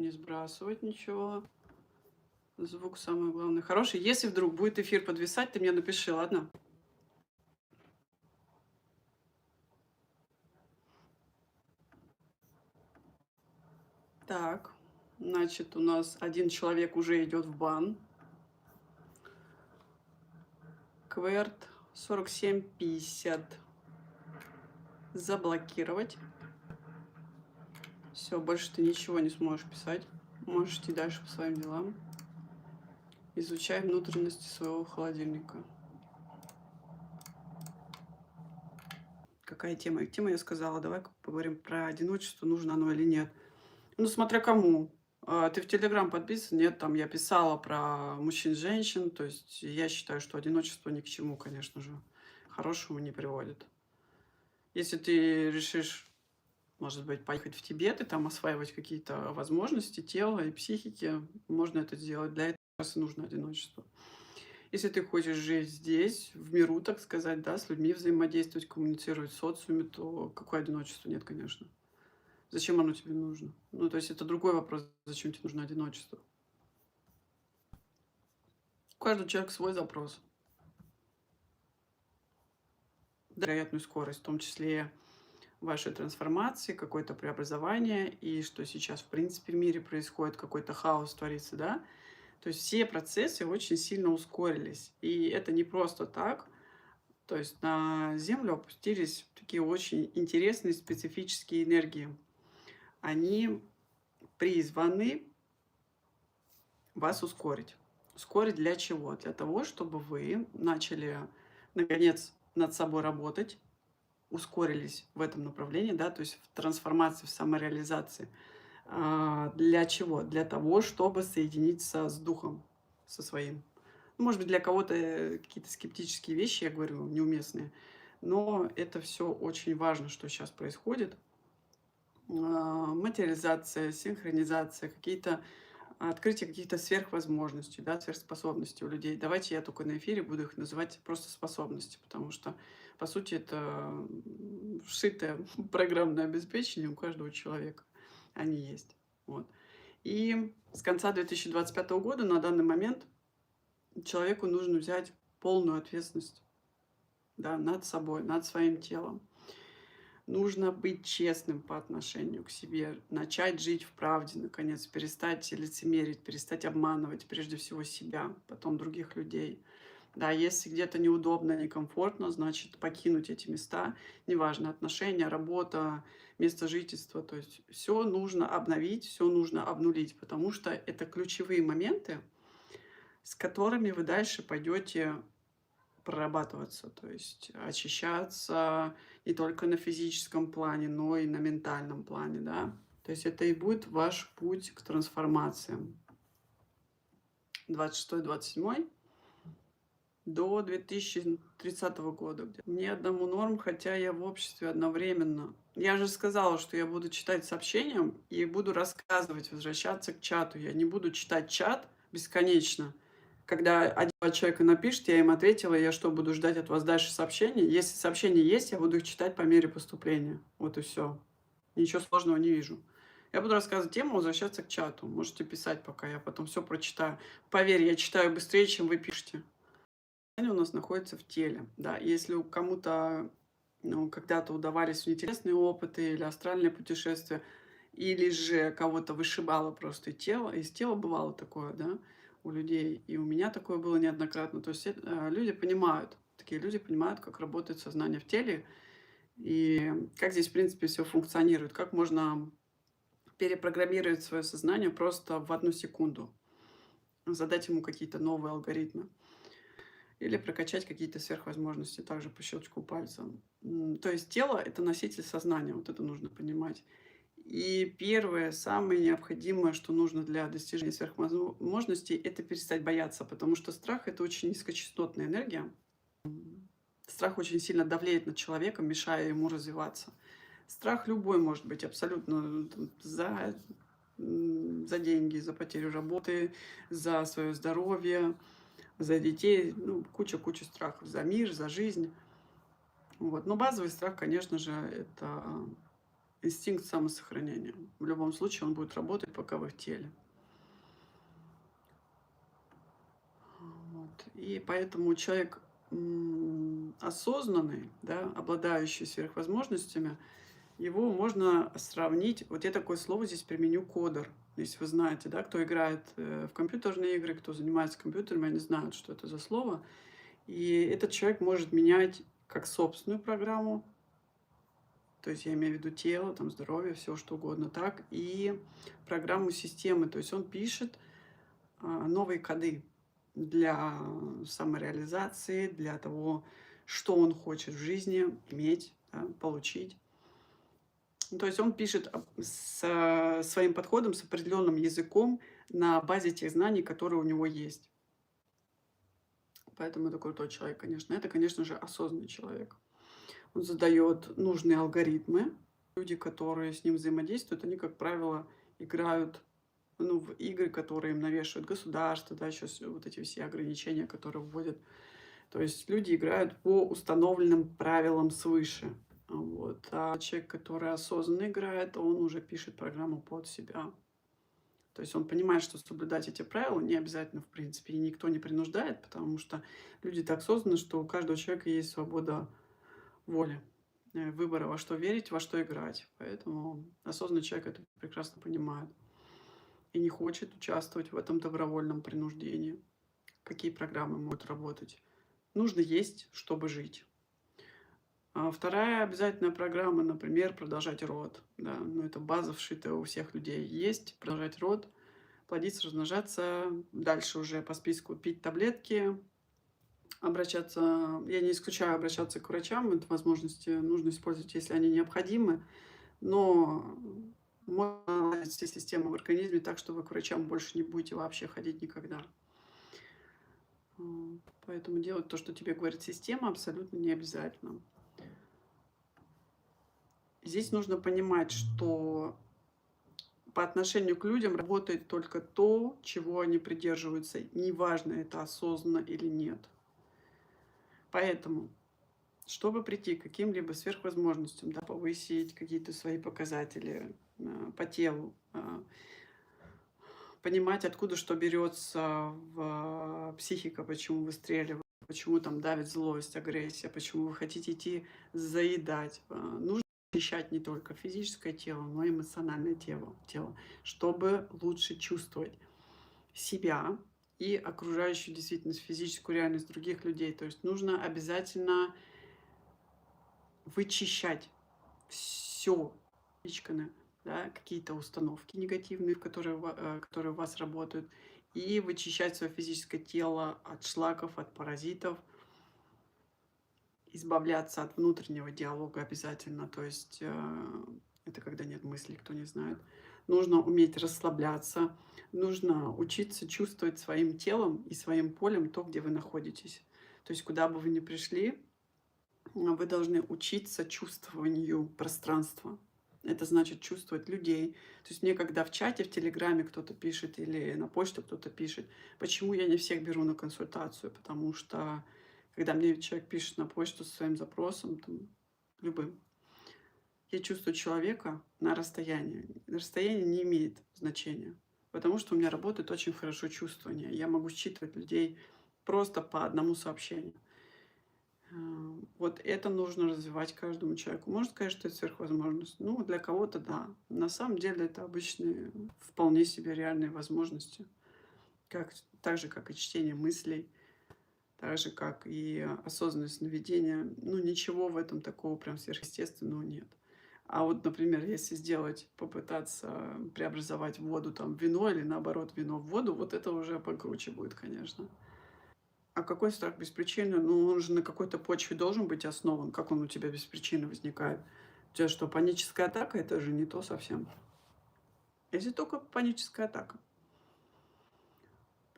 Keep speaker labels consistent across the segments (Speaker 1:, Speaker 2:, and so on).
Speaker 1: не сбрасывать ничего. Звук самое главное хороший. Если вдруг будет эфир подвисать, ты мне напиши, ладно? Так, значит, у нас один человек уже идет в бан. Кверт 4750. Заблокировать. Все, больше ты ничего не сможешь писать. Можешь идти дальше по своим делам. Изучай внутренности своего холодильника. Какая тема? Тема я сказала. Давай поговорим про одиночество, нужно оно или нет. Ну, смотря кому. Ты в Телеграм подписан? Нет, там я писала про мужчин, женщин. То есть я считаю, что одиночество ни к чему, конечно же, хорошему не приводит. Если ты решишь, может быть, поехать в Тибет и там осваивать какие-то возможности тела и психики, можно это сделать. Для этого как раз и нужно одиночество. Если ты хочешь жить здесь, в миру, так сказать, да, с людьми взаимодействовать, коммуницировать в социуме, то какое одиночество? Нет, конечно. Зачем оно тебе нужно? Ну, то есть это другой вопрос, зачем тебе нужно одиночество. У каждого человека свой запрос. Вероятную скорость, в том числе вашей трансформации, какое-то преобразование, и что сейчас, в принципе, в мире происходит, какой-то хаос творится, да. То есть все процессы очень сильно ускорились. И это не просто так. То есть на Землю опустились такие очень интересные специфические энергии. Они призваны вас ускорить. Ускорить для чего? Для того, чтобы вы начали, наконец, над собой работать, ускорились в этом направлении, да, то есть в трансформации, в самореализации. Для чего? Для того, чтобы соединиться с духом, со своим. Может быть, для кого-то какие-то скептические вещи, я говорю, неуместные, но это все очень важно, что сейчас происходит. Материализация, синхронизация, какие-то открытие каких-то сверхвозможностей, да, сверхспособностей у людей. Давайте я только на эфире буду их называть просто способности, потому что, по сути, это вшитое программное обеспечение у каждого человека. Они есть. Вот. И с конца 2025 года на данный момент человеку нужно взять полную ответственность, да, над собой, над своим телом. Нужно быть честным по отношению к себе, начать жить в правде, наконец, перестать лицемерить, перестать обманывать прежде всего себя, потом других людей. Да, если где-то неудобно, некомфортно, значит, покинуть эти места, неважно, отношения, работа, место жительства, то есть все нужно обновить, все нужно обнулить, потому что это ключевые моменты, с которыми вы дальше пойдете прорабатываться, то есть очищаться не только на физическом плане, но и на ментальном плане, да. То есть это и будет ваш путь к трансформациям. 26-27 до 2030 года. Мне одному норм, хотя я в обществе одновременно. Я же сказала, что я буду читать сообщения и буду рассказывать, возвращаться к чату. Я не буду читать чат бесконечно. Когда один-два человека напишет, я им ответила, я что, буду ждать от вас дальше сообщений? Если сообщения есть, я буду их читать по мере поступления. Вот и все. Ничего сложного не вижу. Я буду рассказывать тему, возвращаться к чату. Можете писать, пока я потом все прочитаю. Поверь, я читаю быстрее, чем вы пишете. У нас находится в теле. Да, если у кому-то, ну, когда-то удавались интересные опыты или астральные путешествия, или же кого-то вышибало просто из тела бывало такое, да, у людей, и у меня такое было неоднократно. То есть люди понимают, такие люди понимают, как работает сознание в теле, и как здесь, в принципе, все функционирует, как можно перепрограммировать свое сознание просто в одну секунду, задать ему какие-то новые алгоритмы. Или прокачать какие-то сверхвозможности также по щелчку пальца. То есть тело — это носитель сознания, вот это нужно понимать. И первое, самое необходимое, что нужно для достижения сверхвозможностей — это перестать бояться, потому что страх — это очень низкочастотная энергия. Страх очень сильно давлеет над человеком, мешая ему развиваться. Страх любой может быть абсолютно за деньги, за потерю работы, за свое здоровье, за детей, ну, куча страхов, за мир, за жизнь. Вот. Но базовый страх, конечно же, это инстинкт самосохранения. В любом случае он будет работать, пока вы в теле. Вот. И поэтому человек осознанный, да, обладающий сверхвозможностями, его можно сравнить, вот я такое слово здесь применю, кодер. Если вы знаете, да, кто играет в компьютерные игры, кто занимается компьютерами, они знают, что это за слово. И этот человек может менять как собственную программу, то есть я имею в виду тело, там, здоровье, все что угодно, так и программу системы. То есть он пишет новые коды для самореализации, для того, что он хочет в жизни иметь, да, получить. То есть он пишет с своим подходом, с определенным языком на базе тех знаний, которые у него есть. Поэтому это крутой человек, конечно. Это, конечно же, осознанный человек. Он задает нужные алгоритмы. Люди, которые с ним взаимодействуют, они, как правило, играют в игры, которые им навешивают государство, да, сейчас вот эти все ограничения, которые вводят. То есть люди играют по установленным правилам свыше. Вот. А человек, который осознанно играет, он уже пишет программу под себя. То есть он понимает, что соблюдать эти правила не обязательно, в принципе, и никто не принуждает, потому что люди так созданы, что у каждого человека есть свобода воли, выбора, во что верить, во что играть. Поэтому осознанный человек это прекрасно понимает и не хочет участвовать в этом добровольном принуждении. Какие программы могут работать? Нужно есть, чтобы жить. А вторая обязательная программа, например, продолжать род. Да, ну, это база, вшитая у всех людей. Есть, продолжать род, плодиться, размножаться. Дальше уже по списку пить таблетки, обращаться. Я не исключаю обращаться к врачам. Это возможности нужно использовать, если они необходимы. Но можно наладить все системы в организме так, что вы к врачам больше не будете вообще ходить никогда. Поэтому делать то, что тебе говорит система, абсолютно не обязательно. Здесь нужно понимать, что по отношению к людям работает только то, чего они придерживаются, неважно, это осознанно или нет. Поэтому, чтобы прийти к каким-либо сверхвозможностям, да, повысить какие-то свои показатели по телу, понимать, откуда что берется в психика, почему выстреливает, почему там давит злость, агрессия, почему вы хотите идти заедать. Нужно очищать не только физическое тело, но и эмоциональное тело, чтобы лучше чувствовать себя и окружающую действительность, физическую реальность других людей. То есть нужно обязательно вычищать все пичканы, да, какие-то установки негативные, которые у вас работают, и вычищать свое физическое тело от шлаков, от паразитов, избавляться от внутреннего диалога обязательно, то есть это когда нет мыслей, кто не знает. Нужно уметь расслабляться, нужно учиться чувствовать своим телом и своим полем то, где вы находитесь. То есть куда бы вы ни пришли, вы должны учиться чувствованию пространства. Это значит чувствовать людей. То есть мне когда в чате, в Телеграме кто-то пишет или на почту кто-то пишет, почему я не всех беру на консультацию, потому что когда мне человек пишет на почту со своим запросом, там, любым, я чувствую человека на расстоянии. Расстояние не имеет значения, потому что у меня работает очень хорошо чувствование. Я могу считывать людей просто по одному сообщению. Вот это нужно развивать каждому человеку. Можно сказать, что это сверхвозможность. Ну, для кого-то да. На самом деле это обычные, вполне себе реальные возможности. Так же, как и чтение мыслей, так же, как и осознанное сновидение. Ну, ничего в этом такого прям сверхъестественного нет. А вот, например, если попытаться преобразовать воду там, в вино или наоборот вино в воду, вот это уже покруче будет, конечно. А какой страх без причины? Ну, он же на какой-то почве должен быть основан. Как он у тебя без причины возникает? У тебя что, паническая атака? Это же не то совсем. Если только паническая атака.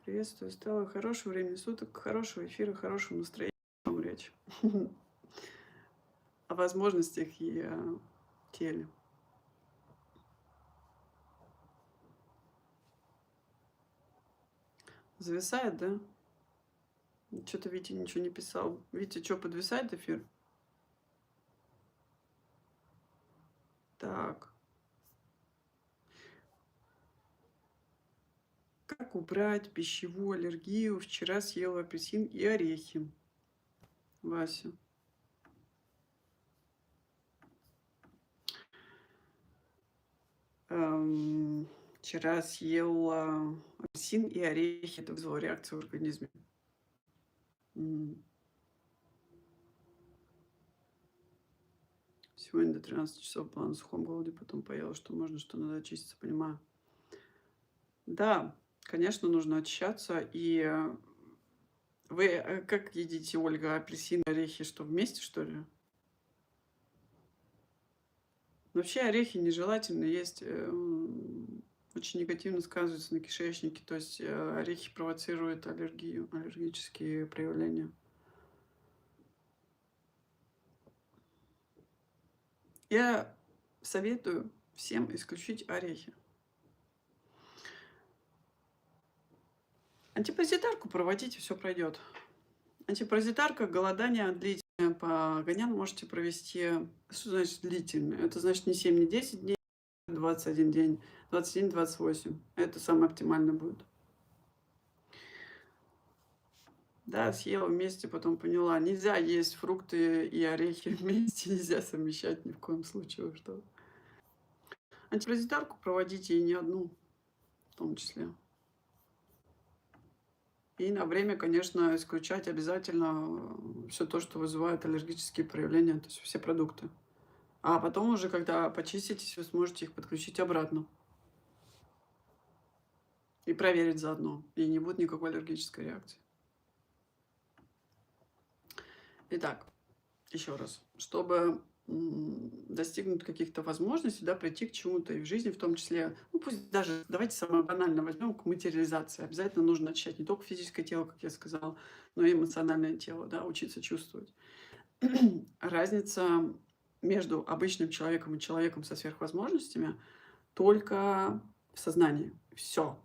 Speaker 1: Приветствую, Стелла. Хорошего времени суток, хорошего эфира, хорошего настроения. Речь о возможностях и о теле. Зависает, да? Что-то Витя ничего не писал. Витя, что, подвисает эфир? Так. Как убрать пищевую аллергию? Вчера съела апельсин и орехи. Вася. Вчера съела апельсин и орехи. Это вызвало реакцию в организме. М. Сегодня до 13 часов была на сухом голоде, потом поела, что можно, что надо очиститься, понимаю. Да, конечно, нужно очищаться. И вы как едите, Ольга, апельсины, орехи, что вместе, что ли? Вообще орехи нежелательно есть, очень негативно сказываются на кишечнике. То есть орехи провоцируют аллергию, аллергические проявления. Я советую всем исключить орехи. Антипаразитарку проводите, все пройдет. Антипаразитарка, голодание длительное по Ганян можете провести. Что значит длительное? Это значит не 7, не 10 дней, 21 день, 21-28. Это самое оптимальное будет. Да, съела вместе, потом поняла, нельзя есть фрукты и орехи вместе, нельзя совмещать ни в коем случае. Вы что? Антипаразитарку проводите и не одну, в том числе. И на время, конечно, исключать обязательно все то, что вызывает аллергические проявления, то есть все продукты. А потом уже, когда почиститесь, вы сможете их подключить обратно. И проверить заодно. И не будет никакой аллергической реакции. Итак, еще раз. Чтобы достигнуть каких-то возможностей, да, прийти к чему-то и в жизни, в том числе, ну пусть даже, давайте самое банальное возьмем, к материализации. Обязательно нужно очищать не только физическое тело, как я сказала, но и эмоциональное тело, да, учиться чувствовать. Разница между обычным человеком и человеком со сверхвозможностями только в сознании. Все.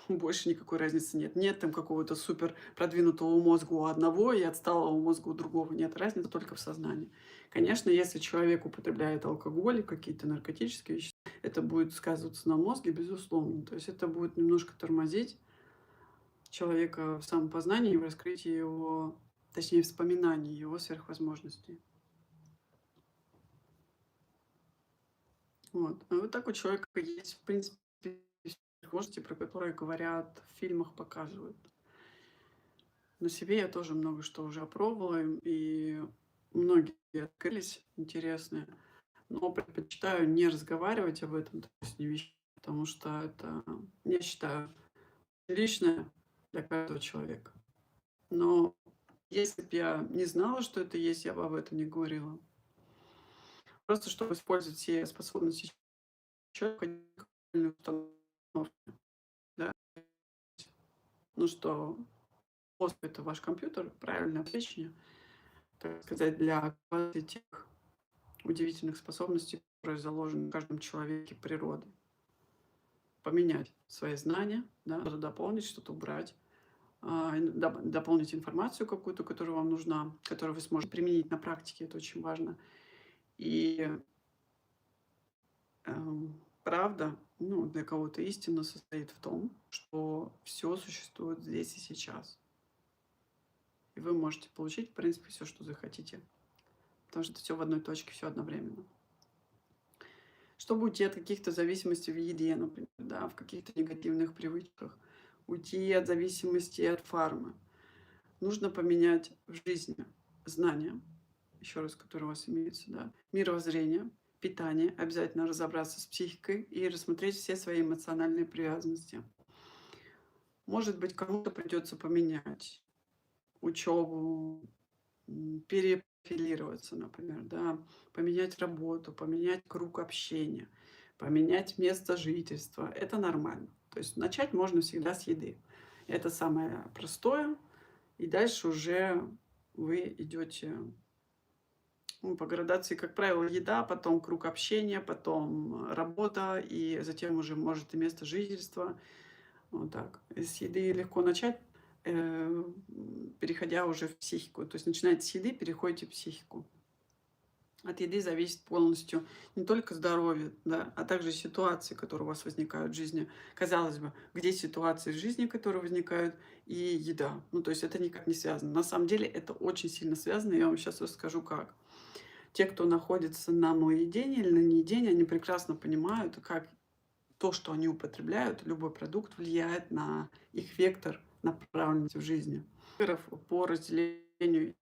Speaker 1: Больше никакой разницы нет. Нет там какого-то супер продвинутого мозга у одного и отсталого мозга у другого. Нет, разница только в сознании. Конечно, если человек употребляет алкоголь, какие-то наркотические вещества, это будет сказываться на мозге, безусловно. То есть это будет немножко тормозить человека в самопознании и в раскрытии его, точнее, вспоминании его сверхвозможностей. Вот. А вот так у человека есть, в принципе, возможности, про которые говорят, в фильмах показывают. На себе я тоже много что уже опробовала, и многие открылись интересные, но предпочитаю не разговаривать об этом, то есть не вещать, потому что это, я считаю, личное для каждого человека. Но если бы я не знала, что это есть, я бы об этом не говорила. Просто чтобы использовать все способности человека, неправильные установки, да. Ну что мозг — это ваш компьютер, правильное обеспечение, так сказать, для тех удивительных способностей, которые заложены в каждом человеке природой. Поменять свои знания, да, что-то дополнить, что-то убрать, дополнить информацию какую-то, которая вам нужна, которую вы сможете применить на практике, это очень важно. И правда, ну, для кого-то истина состоит в том, что все существует здесь и сейчас. И вы можете получить, в принципе, все, что захотите. Потому что это все в одной точке, все одновременно. Чтобы уйти от каких-то зависимостей в еде, например, да, в каких-то негативных привычках, уйти от зависимости от фармы, нужно поменять в жизни знания, еще раз, которые у вас имеются, да, мировоззрение, питание, обязательно разобраться с психикой и рассмотреть все свои эмоциональные привязанности. Может быть, кому-то придется поменять учебу, перепрофилироваться, например, да, поменять работу, поменять круг общения, поменять место жительства. Это нормально. То есть начать можно всегда с еды. Это самое простое. И дальше уже вы идете, ну, по градации, как правило, еда, потом круг общения, потом работа, и затем уже может и место жительства. Вот так. С еды легко начать, переходя уже в психику. То есть начинаете с еды, переходите в психику. От еды зависит полностью не только здоровье, да, а также ситуации, которые у вас возникают в жизни. Казалось бы, где ситуации в жизни, которые возникают, и еда. Ну, то есть это никак не связано. На самом деле это очень сильно связано, я вам сейчас расскажу как. Те, кто находится на моедении или на неедении, они прекрасно понимают, как то, что они употребляют, любой продукт влияет на их вектор направленности в жизни. По разделению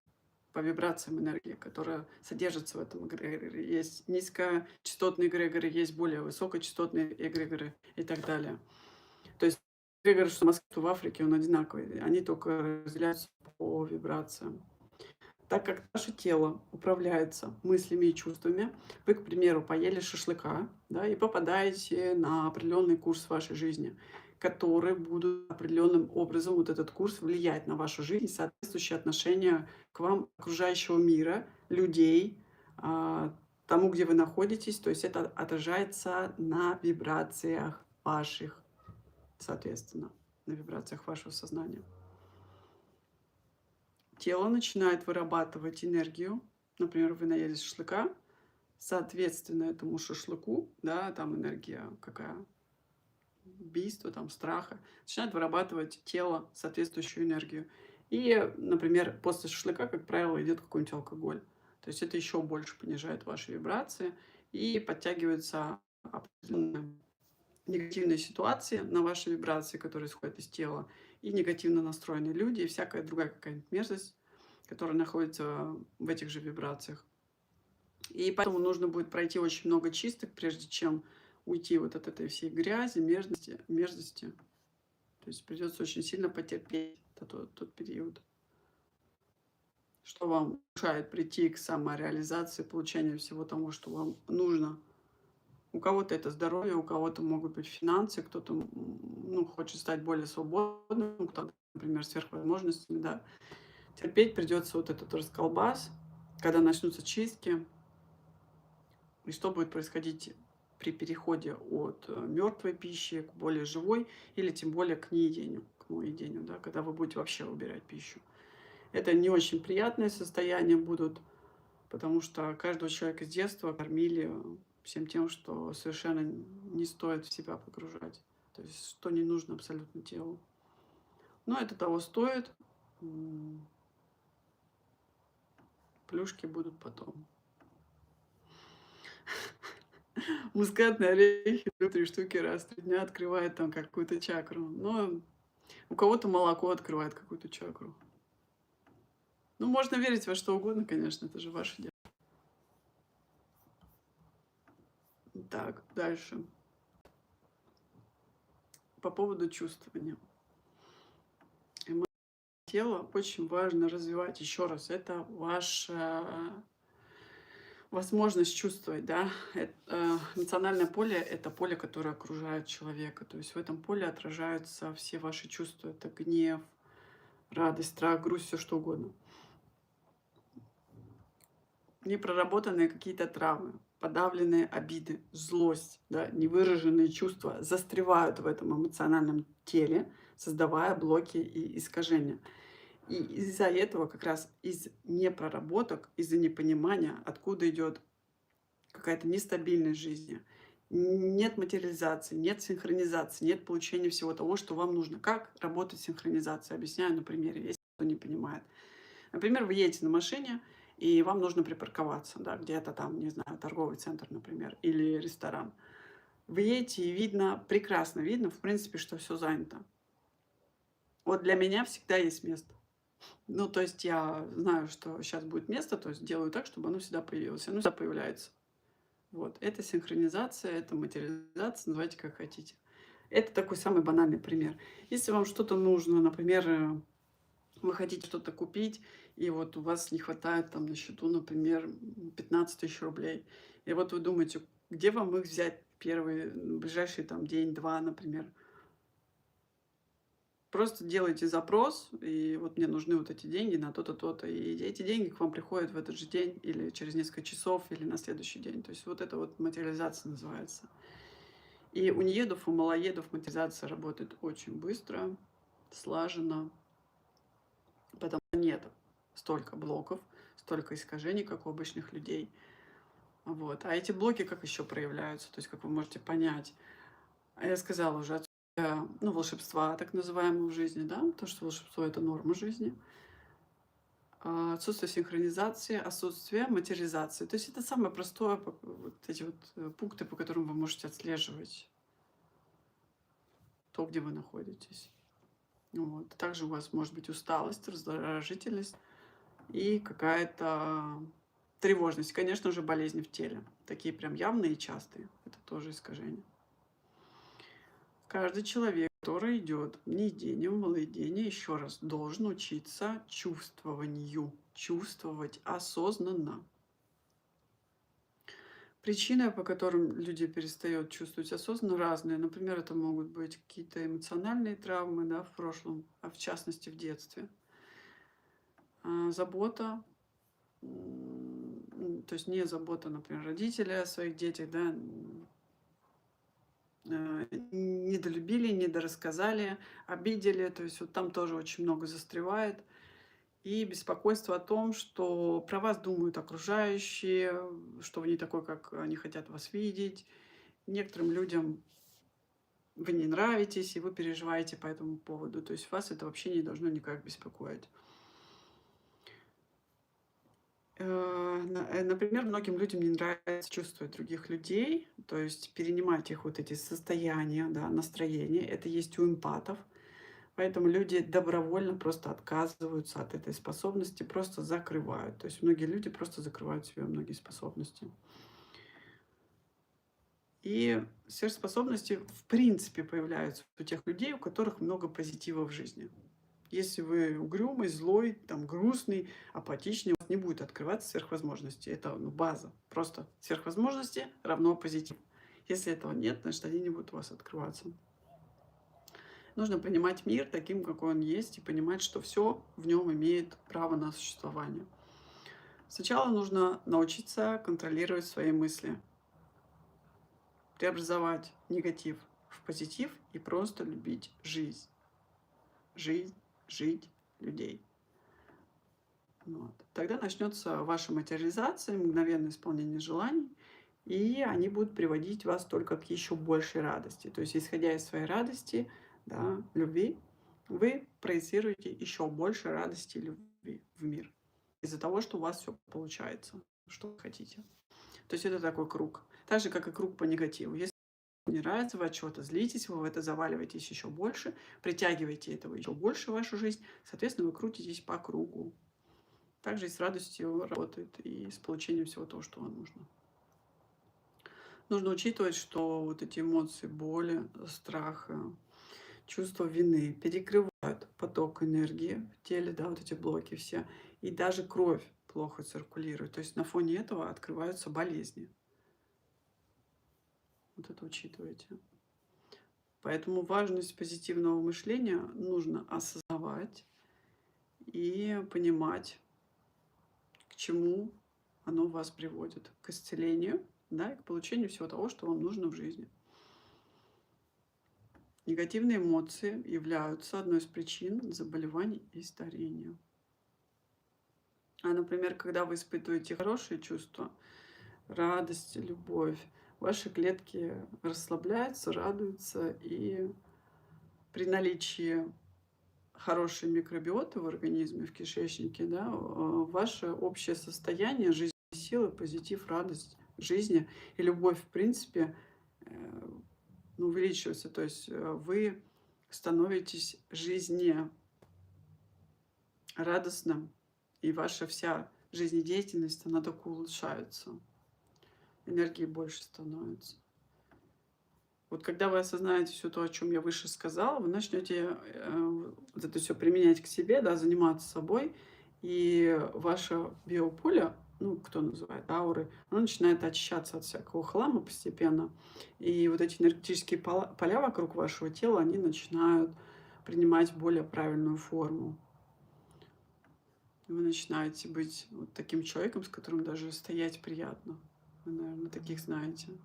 Speaker 1: по вибрациям энергии, которая содержится в этом эгрегоре. Есть низкочастотные эгрегоры, есть более высокочастотные эгрегоры и так далее. То есть эгрегор, что в Москве, что в Африке, он одинаковый. Они только разделяются по вибрациям. Так как наше тело управляется мыслями и чувствами, вы, к примеру, поели шашлыка, да, и попадаете на определенный курс вашей жизни, который будут определенным образом, вот этот курс, влиять на вашу жизнь, соответствующее отношение к вам окружающего мира, людей, а, тому, где вы находитесь. То есть это отражается на вибрациях ваших, соответственно, на вибрациях вашего сознания. Тело начинает вырабатывать энергию. Например, вы наелись шашлыка, соответственно, этому шашлыку, да, там энергия какая, убийства, там, страха, начинает вырабатывать тело соответствующую энергию. И, например, после шашлыка, как правило, идет какой-нибудь алкоголь. То есть это еще больше понижает ваши вибрации и подтягиваются определенные негативные ситуации на ваши вибрации, которые исходят из тела, и негативно настроенные люди, и всякая другая какая-нибудь мерзость, которая находится в этих же вибрациях. И поэтому нужно будет пройти очень много чисток, прежде чем уйти вот от этой всей грязи, мерзости. То есть придется очень сильно потерпеть тот период, что вам мешает прийти к самореализации, получению всего того, что вам нужно. У кого-то это здоровье, у кого-то могут быть финансы, кто-то ну, хочет стать более свободным, кто-то, например, сверхвозможностями, да. Терпеть придется вот этот расколбас, когда начнутся чистки, и что будет происходить при переходе от мертвой пищи к более живой или тем более к неедению, к моедению, да, когда вы будете вообще убирать пищу. Это не очень приятные состояния будут, потому что каждого человека с детства кормили всем тем, что совершенно не стоит в себя погружать. То есть, что не нужно абсолютно телу. Но это того стоит. Плюшки будут потом. Мускатные орехи, 3 штуки раз в 3 дня открывает там какую-то чакру. Но у кого-то молоко открывает какую-то чакру. Ну, можно верить во что угодно, конечно, это же ваше дело. Так, дальше. По поводу чувствования. Тело очень важно развивать. Еще раз, это ваша возможность чувствовать, да. Эмоциональное поле — это поле, которое окружает человека. То есть в этом поле отражаются все ваши чувства. Это гнев, радость, страх, грусть, все что угодно. Непроработанные какие-то травмы, подавленные обиды, злость, да, невыраженные чувства застревают в этом эмоциональном теле, создавая блоки и искажения. И из-за этого, как раз из непроработок, из-за непонимания, откуда идет какая-то нестабильность жизни, нет материализации, нет синхронизации, нет получения всего того, что вам нужно. Как работает синхронизация? Объясняю на примере, если кто не понимает. Например, вы едете на машине, и вам нужно припарковаться, да, где-то там, не знаю, торговый центр, например, или ресторан. Вы едете, и видно, прекрасно видно, в принципе, что все занято. Вот для меня всегда есть место. Ну, то есть я знаю, что сейчас будет место, то есть делаю так, чтобы оно всегда появилось. Оно всегда появляется. Вот. Это синхронизация, это материализация, называйте как хотите. Это такой самый банальный пример. Если вам что-то нужно, например, вы хотите что-то купить, и вот у вас не хватает там на счету, например, 15 тысяч рублей. И вот вы думаете, где вам их взять первый, ближайший там день-два, например. Просто делайте запрос, и вот мне нужны вот эти деньги на то-то, то-то. И эти деньги к вам приходят в этот же день или через несколько часов, или на следующий день. То есть вот это вот материализация называется. И у неедов, у малоедов материализация работает очень быстро, слаженно, потому что нет столько блоков, столько искажений, как у обычных людей. Вот. А эти блоки как еще проявляются? То есть, как вы можете понять? Я сказала уже, отсутствие, ну, волшебства, так называемого, в жизни, да, то, что волшебство — это норма жизни. Отсутствие синхронизации, отсутствие материализации. То есть это самое простое, вот эти вот пункты, по которым вы можете отслеживать то, где вы находитесь. Вот. Также у вас может быть усталость, раздражительность и какая-то тревожность. Конечно же, болезни в теле. Такие прям явные и частые. Это тоже искажение. Каждый человек, который идет в неедение, в малоедение, еще раз, должен учиться чувствованию. Чувствовать осознанно. Причины, по которым люди перестают чувствовать осознанно, разные. Например, это могут быть какие-то эмоциональные травмы, да, в прошлом, а в частности в детстве. Забота, то есть не забота, например, родителей о своих детях, да, недолюбили, недорассказали, обидели, то есть вот там тоже очень много застревает. И беспокойство о том, что про вас думают окружающие, что вы не такой, как они хотят вас видеть. Некоторым людям вы не нравитесь, и вы переживаете по этому поводу. То есть вас это вообще не должно никак беспокоить. Например, многим людям не нравится чувствовать других людей, то есть перенимать их вот эти состояния, да, настроения. Это есть у эмпатов. Поэтому люди добровольно просто отказываются от этой способности, просто закрывают. То есть многие люди просто закрывают себе многие способности. И сверхспособности в принципе появляются у тех людей, у которых много позитива в жизни. Если вы угрюмый, злой, там, грустный, апатичный, у вас не будет открываться сверхвозможности. Это база. Просто сверхвозможности равно позитив. Если этого нет, значит, они не будут у вас открываться. Нужно принимать мир таким, какой он есть, и понимать, что все в нем имеет право на существование. Сначала нужно научиться контролировать свои мысли, преобразовать негатив в позитив и просто любить жизнь. Жизнь, жить, людей. Вот. Тогда начнется ваша материализация, мгновенное исполнение желаний, и они будут приводить вас только к еще большей радости. То есть, исходя из своей радости, да, любви, вы проецируете еще больше радости и любви в мир. Из-за того, что у вас все получается, что вы хотите. То есть это такой круг. Так же, как и круг по негативу. Если вам не нравится, вы от чего-то злитесь, вы в это заваливаетесь еще больше, притягиваете этого еще больше в вашу жизнь, соответственно, вы крутитесь по кругу. Также и с радостью работает, и с получением всего того, что вам нужно. Нужно учитывать, что вот эти эмоции боли, страха, чувство вины перекрывают поток энергии в теле, да, вот эти блоки все. И даже кровь плохо циркулирует. То есть на фоне этого открываются болезни. Вот это учитывайте. Поэтому важность позитивного мышления нужно осознавать и понимать, к чему оно вас приводит. К исцелению, да, и к получению всего того, что вам нужно в жизни. Негативные эмоции являются одной из причин заболеваний и старения. Например, когда вы испытываете хорошие чувства, радость, любовь, ваши клетки расслабляются, радуются, и при наличии хорошей микробиоты в организме, в кишечнике, да, ваше общее состояние, жизнь, силы, позитив, радость жизни и любовь, в принципе, увеличивается. То есть вы становитесь жизнерадостным, и ваша вся жизнедеятельность, она только улучшается. Энергии больше становится. Вот когда вы осознаете все то, о чем я выше сказала, вы начнете вот это все применять к себе, да, заниматься собой, и ваше биополе, ну, кто называет ауры, оно начинает очищаться от всякого хлама постепенно. И вот эти энергетические поля вокруг вашего тела, они начинают принимать более правильную форму. Вы начинаете быть вот таким человеком, с которым даже стоять приятно. Вы, наверное, таких знаете.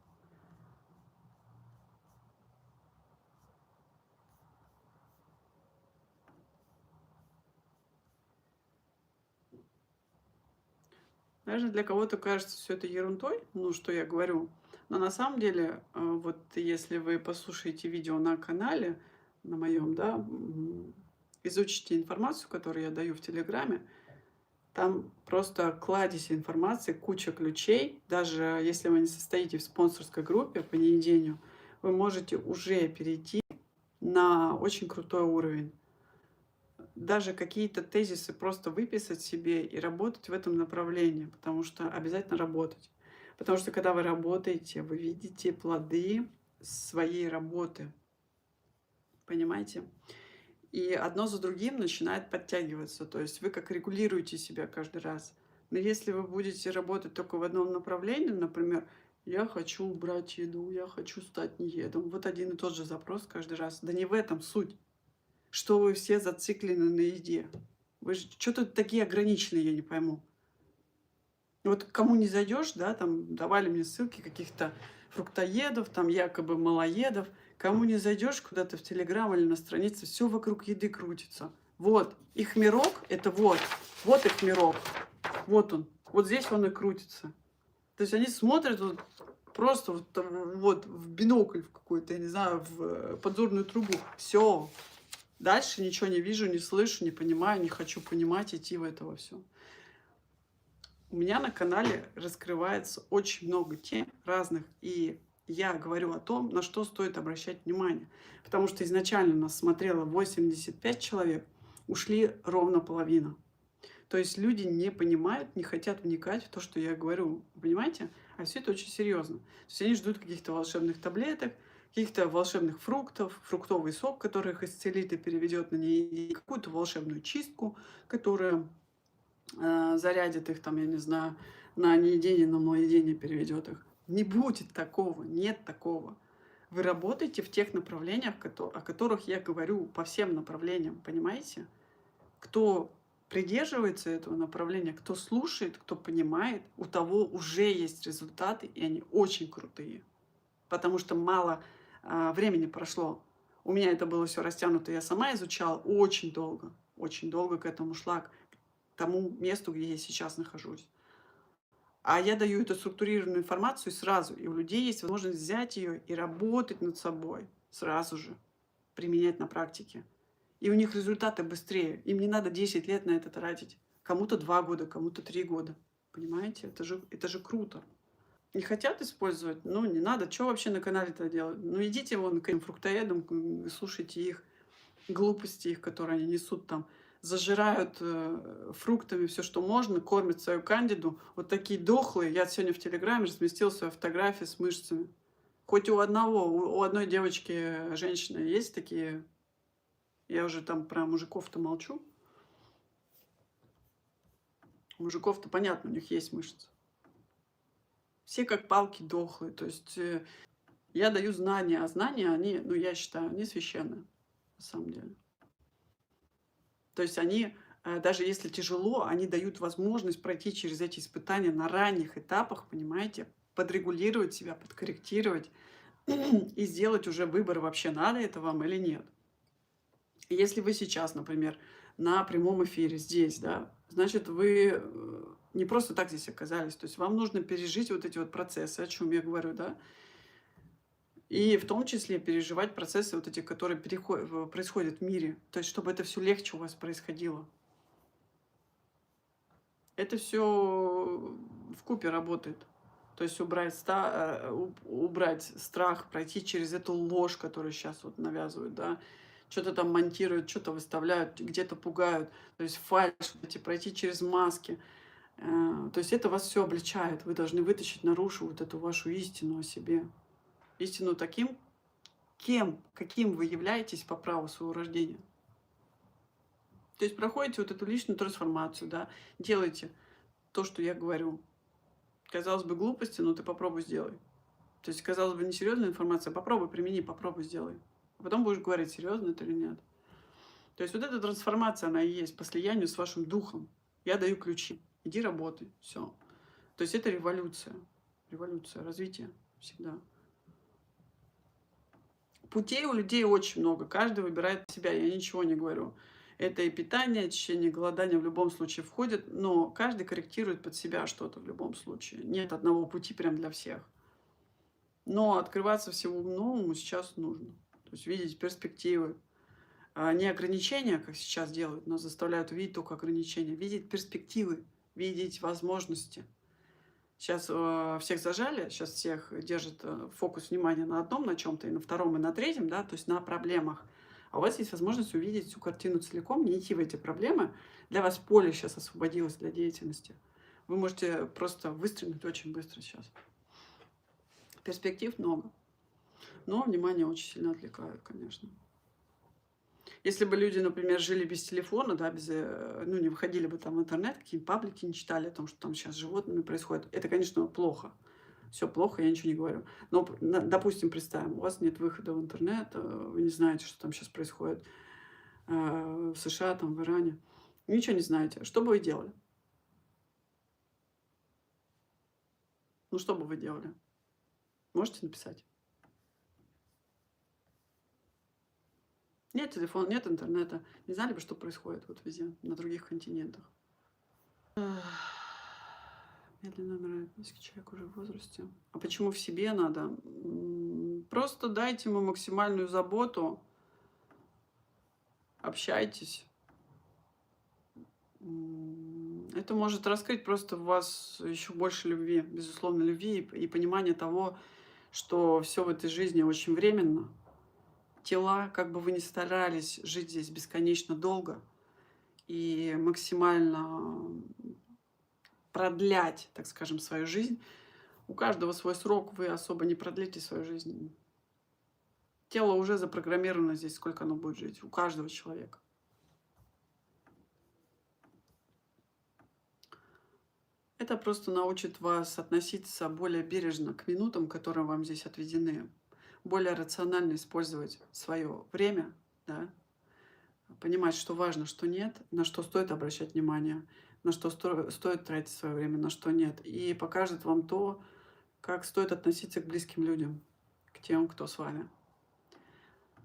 Speaker 1: Даже для кого-то кажется все это ерундой, ну, что я говорю. Но на самом деле, вот если вы послушаете видео на канале, на моем, да, изучите информацию, которую я даю в Телеграме, там просто кладезь информации, куча ключей. Даже если вы не состоите в спонсорской группе по неведению, вы можете уже перейти на очень крутой уровень. Даже какие-то тезисы просто выписать себе и работать в этом направлении, потому что обязательно работать. Потому что когда вы работаете, вы видите плоды своей работы, понимаете? И одно за другим начинает подтягиваться. То есть вы как регулируете себя каждый раз. Но если вы будете работать только в одном направлении, например, я хочу убрать еду, я хочу стать неедом. Вот один и тот же запрос каждый раз. Да не в этом суть, что вы все зациклены на еде. Вы же что тут такие ограниченные, я не пойму. Вот кому не зайдешь, да, там давали мне ссылки каких-то фруктоедов, там якобы малоедов. Кому не зайдешь куда-то в Телеграм или на странице, все вокруг еды крутится. Вот, их мирок, это вот их мирок. Вот он, вот здесь он и крутится. То есть они смотрят вот просто вот, вот в бинокль в какой-то, я не знаю, в подзорную трубу. Все. Дальше ничего не вижу, не слышу, не понимаю, не хочу понимать, идти в это во всё. У меня на канале раскрывается очень много тем разных, и я говорю о том, на что стоит обращать внимание. Потому что изначально нас смотрело 85 человек, ушли ровно половина. То есть люди не понимают, не хотят вникать в то, что я говорю. Понимаете? А все это очень серьезно. То есть они ждут каких-то волшебных таблеток, каких-то волшебных фруктов, фруктовый сок, который их исцелит и переведет на ней, какую-то волшебную чистку, которая зарядит их там, я не знаю, на неедение, на малоедение переведет их. Не будет такого, нет такого. Вы работаете в тех направлениях, о которых я говорю, по всем направлениям, понимаете? Кто придерживается этого направления, кто слушает, кто понимает, у того уже есть результаты, и они очень крутые. Потому что мало времени прошло. У меня это было все растянуто, я сама изучала очень долго к этому шла, к тому месту, где я сейчас нахожусь. А я даю эту структурированную информацию сразу, и у людей есть возможность взять ее и работать над собой сразу же, применять на практике. И у них результаты быстрее. Им не надо 10 лет на это тратить. Кому-то 2 года, кому-то 3 года. Понимаете? Это же круто. Не хотят использовать? Ну, не надо. Что вообще на канале-то делать? Ну, идите вон к этим фруктоедам, слушайте их глупости, их, которые они несут там. Зажирают фруктами все, что можно, кормят свою кандиду. Вот такие дохлые. Я сегодня в Телеграме разместила свою фотографию с мышцами. Хоть у одной девочки, женщины, есть такие. Я уже там про мужиков-то молчу. У мужиков-то понятно, у них есть мышцы. Все как палки дохлые. То есть я даю знания, а знания, они, ну, я считаю, они священные, на самом деле. То есть они, даже если тяжело, они дают возможность пройти через эти испытания на ранних этапах, понимаете, подрегулировать себя, подкорректировать и сделать уже выбор, вообще надо это вам или нет. Если вы сейчас, например, на прямом эфире здесь, да, значит, вы не просто так здесь оказались. То есть вам нужно пережить вот эти вот процессы, о чем я говорю, да, и в том числе переживать процессы вот эти, которые происходят в мире. То есть чтобы это все легче у вас происходило. Это все в купе работает. То есть убрать страх, пройти через эту ложь, которую сейчас вот навязывают, да. Что-то там монтируют, что-то выставляют, где-то пугают. То есть фальшь, пройти через маски. То есть это вас все обличает. Вы должны вытащить наружу вот эту вашу истину о себе. Истину таким, каким вы являетесь по праву своего рождения. То есть проходите вот эту личную трансформацию, да, делайте то, что я говорю. Казалось бы, глупости, но ты попробуй сделай. То есть, казалось бы, несерьезная информация, попробуй, примени, попробуй, сделай. А потом будешь говорить, серьезно это или нет. То есть вот эта трансформация, она и есть по слиянию с вашим духом. Я даю ключи. Иди работай. Все. То есть это революция. Революция, развитие всегда. Путей у людей очень много. Каждый выбирает себя. Я ничего не говорю. Это и питание, очищение, голодание в любом случае входит, но каждый корректирует под себя что-то в любом случае. Нет одного пути прям для всех. Но открываться всему новому сейчас нужно. То есть видеть перспективы. Не ограничения, как сейчас делают, нас заставляют видеть только ограничения. Видеть перспективы, видеть возможности. Сейчас всех зажали, сейчас всех держит фокус внимания на одном, на чем-то, и на втором, и на третьем, да, то есть на проблемах. А у вас есть возможность увидеть всю картину целиком, не идти в эти проблемы. Для вас поле сейчас освободилось для деятельности. Вы можете просто выстрелить очень быстро сейчас. Перспектив много. Но внимание очень сильно отвлекают, конечно. Если бы люди, например, жили без телефона, да, без, ну, не выходили бы там в интернет, какие-нибудь паблики не читали о том, что там сейчас с животными происходит, это, конечно, плохо. Все плохо, я ничего не говорю. Но, допустим, представим, у вас нет выхода в интернет, вы не знаете, что там сейчас происходит в США, там, в Иране. Ничего не знаете. Что бы вы делали? Ну, что бы вы делали? Можете написать? Нет телефона, нет интернета. Не знали бы, что происходит вот везде, на других континентах. Медленно умирает близкий человек уже в возрасте. А почему в себе надо? Просто дайте ему максимальную заботу, общайтесь. Это может раскрыть просто в вас еще больше любви, безусловно, любви и понимания того, что все в этой жизни очень временно. Тела, как бы вы ни старались жить здесь бесконечно долго и максимально продлять, так скажем, свою жизнь, у каждого свой срок, вы особо не продлите свою жизнь. Тело уже запрограммировано здесь, сколько оно будет жить, у каждого человека. Это просто научит вас относиться более бережно к минутам, которые вам здесь отведены, более рационально использовать свое время, да, понимать, что важно, что нет, на что стоит обращать внимание, на что стоит тратить свое время, на что нет. И покажет вам то, как стоит относиться к близким людям, к тем, кто с вами.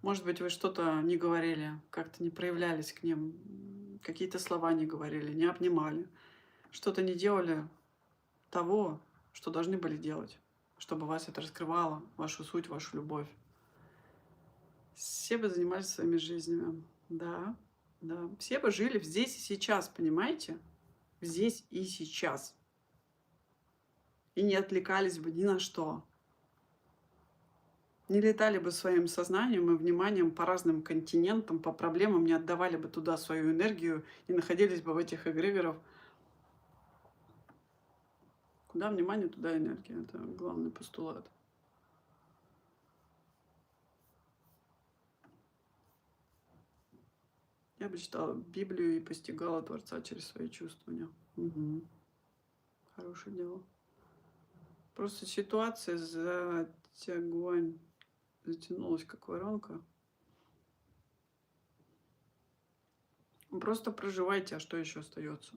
Speaker 1: Может быть, вы что-то не говорили, как-то не проявлялись к ним, какие-то слова не говорили, не обнимали, что-то не делали того, что должны были делать, чтобы вас это раскрывало, вашу суть, вашу любовь. Все бы занимались своими жизнями. Да, да. Все бы жили здесь и сейчас, понимаете? Здесь и сейчас. И не отвлекались бы ни на что. Не летали бы своим сознанием и вниманием по разным континентам, по проблемам, не отдавали бы туда свою энергию, не находились бы в этих эгрегорах. Куда внимание, туда энергия. Это главный постулат. Я бы читала Библию и постигала Творца через свои чувствования. Угу. Хорошее дело. Просто ситуация затянулась, как воронка. Просто проживайте, а что еще остается?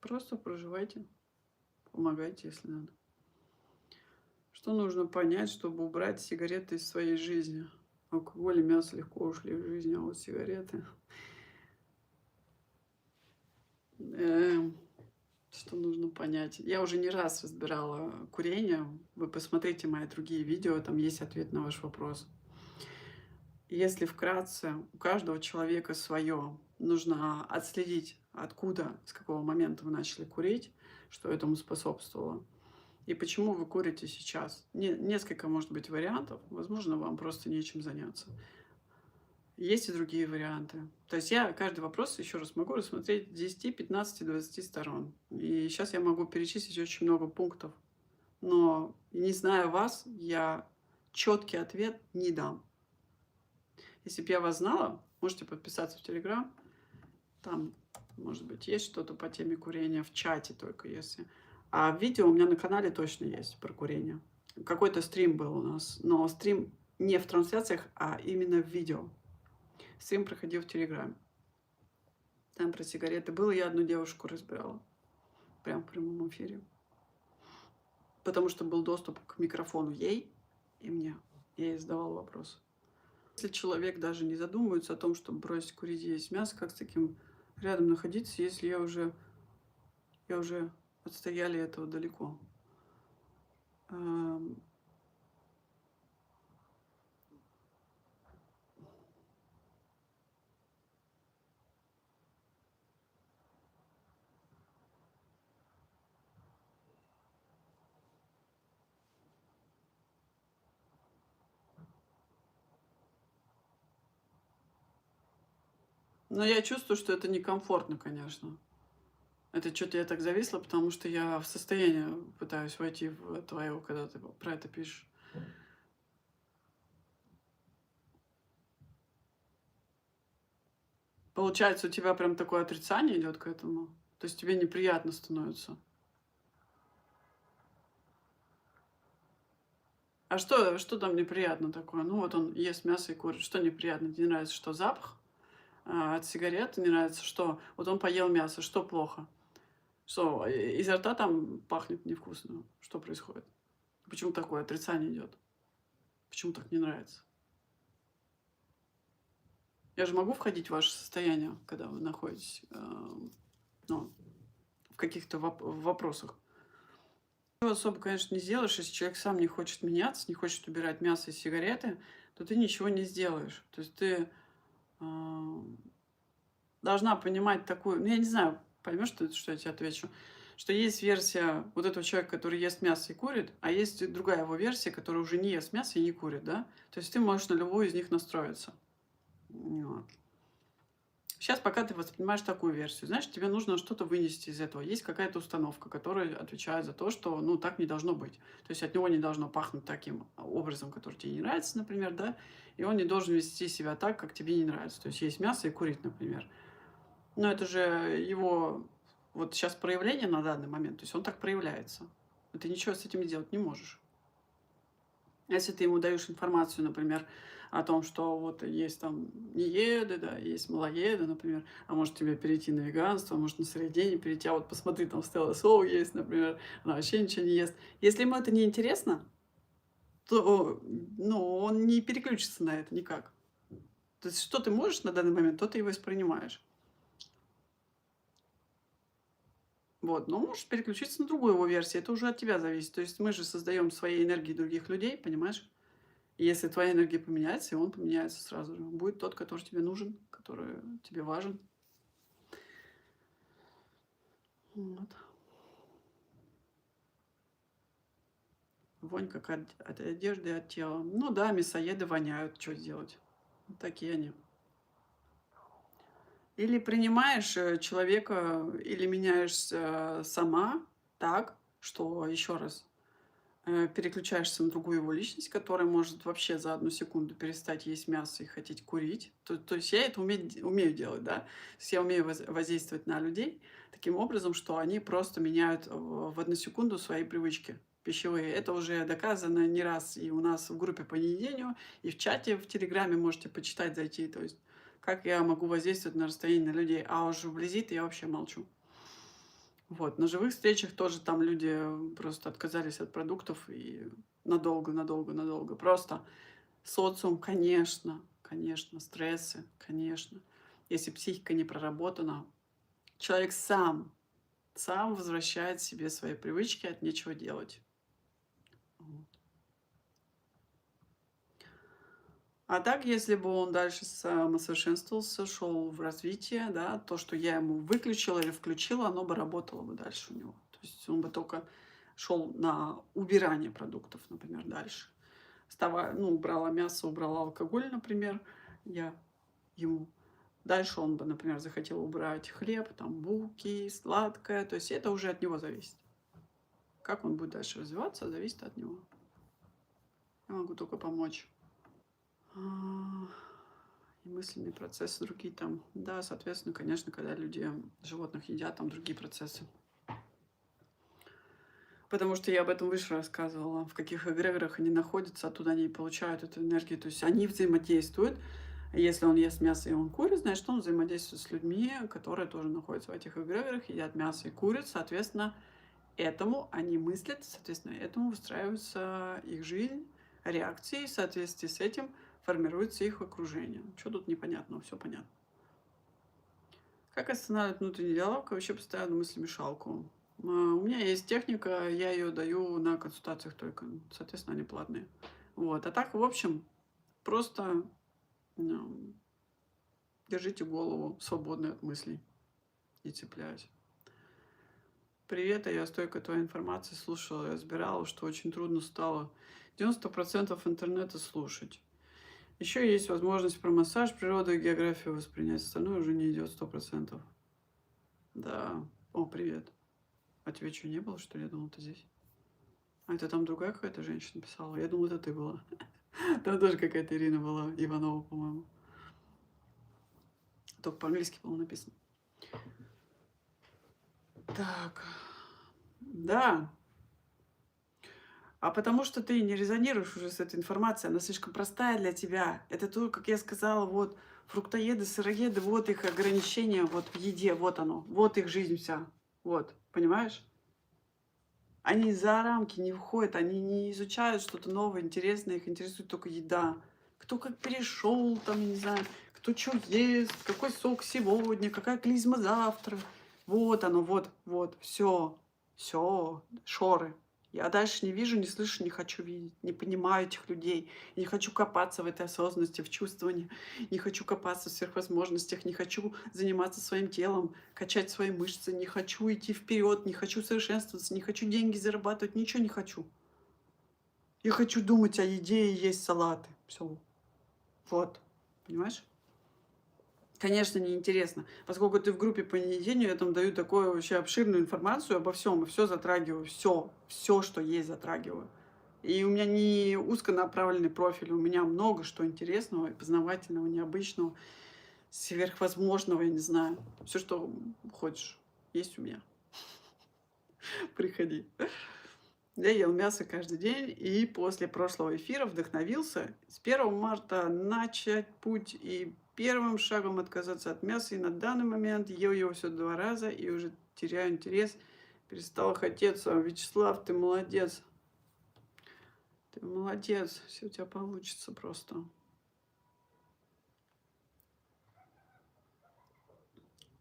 Speaker 1: Просто проживайте, помогайте, если надо. Что нужно понять, чтобы убрать сигареты из своей жизни? Алкоголь и мясо легко ушли в жизнь, а вот сигареты... Что нужно понять? Я уже не раз разбирала курение. Вы посмотрите мои другие видео, там есть ответ на ваш вопрос. Если вкратце, у каждого человека свое. Нужно отследить, откуда, с какого момента вы начали курить, что этому способствовало. И почему вы курите сейчас. Несколько, может быть, вариантов. Возможно, вам просто нечем заняться. Есть и другие варианты. То есть я каждый вопрос еще раз могу рассмотреть с 10, 15, 20 сторон. И сейчас я могу перечислить очень много пунктов. Но не зная вас, я четкий ответ не дам. Если бы я вас знала, можете подписаться в Телеграм. Там, может быть, есть что-то по теме курения в чате только если. А видео у меня на канале точно есть про курение. Какой-то стрим был у нас, но стрим не в трансляциях, а именно в видео. Стрим проходил в Телеграме. Там про сигареты было, я одну девушку разбирала. Прям в прямом эфире. Потому что был доступ к микрофону ей и мне. Я ей задавала вопросы. Если человек даже не задумывается о том, чтобы бросить курить и есть мясо, как с таким рядом находиться, если я уже отстояли этого далеко. Ам, Но я чувствую, что это некомфортно, конечно. Это что то я так зависла, потому что я в состояние пытаюсь войти в твое, когда ты про это пишешь. Получается, у тебя прям такое отрицание идет к этому? То есть тебе неприятно становится? А что там неприятно такое? Ну, вот он ест мясо и курит. Что неприятно? Тебе не нравится, что запах, от сигарет? Не нравится, что вот он поел мясо, что плохо? Что, изо рта там пахнет невкусно? Что происходит? Почему такое отрицание идет? Почему так не нравится? Я же могу входить в ваше состояние, когда вы находитесь, ну, в каких-то вопросах. Ничего особо, конечно, не сделаешь, если человек сам не хочет меняться, не хочет убирать мясо и сигареты, то ты ничего не сделаешь. То есть ты а, должна понимать такую, ну, я не знаю, поймешь ты, что я тебе отвечу, что есть версия вот этого человека, который ест мясо и курит, а есть и другая его версия, которая уже не ест мясо и не курит, да? То есть ты можешь на любую из них настроиться. Вот. Сейчас, пока ты воспринимаешь такую версию, знаешь, тебе нужно что-то вынести из этого. Есть какая-то установка, которая отвечает за то, что, ну, так не должно быть. То есть от него не должно пахнуть таким образом, который тебе не нравится, например, да, и он не должен вести себя так, как тебе не нравится. То есть есть мясо и курить, например. Но это же его вот сейчас проявление на данный момент, то есть он так проявляется. И ты ничего с этим сделать не можешь. Если ты ему даешь информацию, например, о том, что вот есть там нееды, да, есть малоеды, например, а может тебе перейти на веганство, а может на средение перейти, а вот посмотри, там Стелла Соу есть, например, она вообще ничего не ест. Если ему это не интересно, то, ну, он не переключится на это никак. То есть что ты можешь на данный момент, то ты и воспринимаешь. Вот, но можешь переключиться на другую его версию, это уже от тебя зависит. То есть мы же создаем своей энергией других людей, понимаешь? И если твоя энергия поменяется, и он поменяется сразу же. Будет тот, который тебе нужен, который тебе важен. Вот. Вонь как от одежды, от тела. Ну да, мясоеды воняют, что сделать? Вот такие они. Или принимаешь человека, или меняешься сама так, что, еще раз, переключаешься на другую его личность, которая может вообще за одну секунду перестать есть мясо и хотеть курить. То есть я это умею делать, да. То есть я умею воздействовать на людей таким образом, что они просто меняют в одну секунду свои привычки пищевые. Это уже доказано не раз и у нас в группе по неедению, и в чате в Телеграме можете почитать, зайти. То есть как я могу воздействовать на расстояние на людей, а уже вблизи-то я вообще молчу. Вот. На живых встречах тоже там люди просто отказались от продуктов и надолго, надолго, надолго. Просто социум, конечно, конечно, стрессы, конечно. Если психика не проработана, человек сам возвращает себе свои привычки от нечего делать. Вот. А так, если бы он дальше самосовершенствовался, шел в развитие, да, то, что я ему выключила или включила, оно бы работало бы дальше у него. То есть он бы только шел на убирание продуктов, например, дальше. Ну, убрала мясо, убрала алкоголь, например, я ему. Дальше он бы, например, захотел убрать хлеб, там, булки, сладкое. То есть это уже от него зависит. Как он будет дальше развиваться, зависит от него. Я могу только помочь. А, И мысленные процессы другие там. Да, соответственно, конечно, когда люди животных едят, там другие процессы. Потому что я об этом выше рассказывала, в каких эгрегорах они находятся, оттуда они и получают эту энергию. То есть они взаимодействуют. Если он ест мясо и он курит, значит, он взаимодействует с людьми, которые тоже находятся в этих эгрегорах, едят мясо и курят. Соответственно, этому они мыслят, соответственно, этому выстраивается их жизнь, реакции. В соответствии с этим формируется их окружение. Что тут непонятного? Все понятно. Как останавливать внутренний диалог и вообще постоянно мыслемешалку? У меня есть техника, я ее даю на консультациях только, соответственно, они платные. Вот. А так, в общем, просто м, держите голову свободной от мыслей, не цепляюсь. Привет, я столько твоей информации слушала и разбирала, что очень трудно стало 90% интернета слушать. Еще есть возможность про массаж, природу и географию воспринять, остальное уже не идет 100%. Да. О, привет. А тебе что, не было, что ли? Я думала, ты здесь. А это там другая какая-то женщина писала? Я думала, это ты была. Там тоже какая-то Ирина была, Иванова, по-моему. Только по-английски было написано. Так. Да. А потому что ты не резонируешь уже с этой информацией, она слишком простая для тебя. Это то, как я сказала, вот фруктоеды, сыроеды, вот их ограничения вот в еде, вот оно, вот их жизнь вся. Вот, понимаешь? Они за рамки не выходят, они не изучают что-то новое, интересное, их интересует только еда. Кто как перешел, там, я не знаю, кто что ест, какой сок сегодня, какая клизма завтра. Вот оно, вот, все, шоры. Я дальше не вижу, не слышу, не хочу видеть, не понимаю этих людей. Не хочу копаться в этой осознанности, в чувствовании, не хочу копаться в сверхвозможностях, не хочу заниматься своим телом, качать свои мышцы, не хочу идти вперед, не хочу совершенствоваться, не хочу деньги зарабатывать, ничего не хочу. Я хочу думать о еде и есть салаты. Все. Вот. Понимаешь? Конечно, неинтересно. Поскольку ты в группе по неедению, я там даю такую вообще обширную информацию обо всем, и все затрагиваю, все, что есть, затрагиваю. И у меня не узконаправленный профиль, у меня много что интересного, и познавательного, необычного, сверхвозможного, я не знаю. Все, что хочешь, есть у меня. Приходи. Я ел мясо каждый день, и после прошлого эфира вдохновился с 1 марта начать путь и первым шагом отказаться от мяса. И на данный момент ел его все 2 раза и уже теряю интерес, перестал хотеться. Вячеслав, ты молодец. Ты молодец, все у тебя получится просто.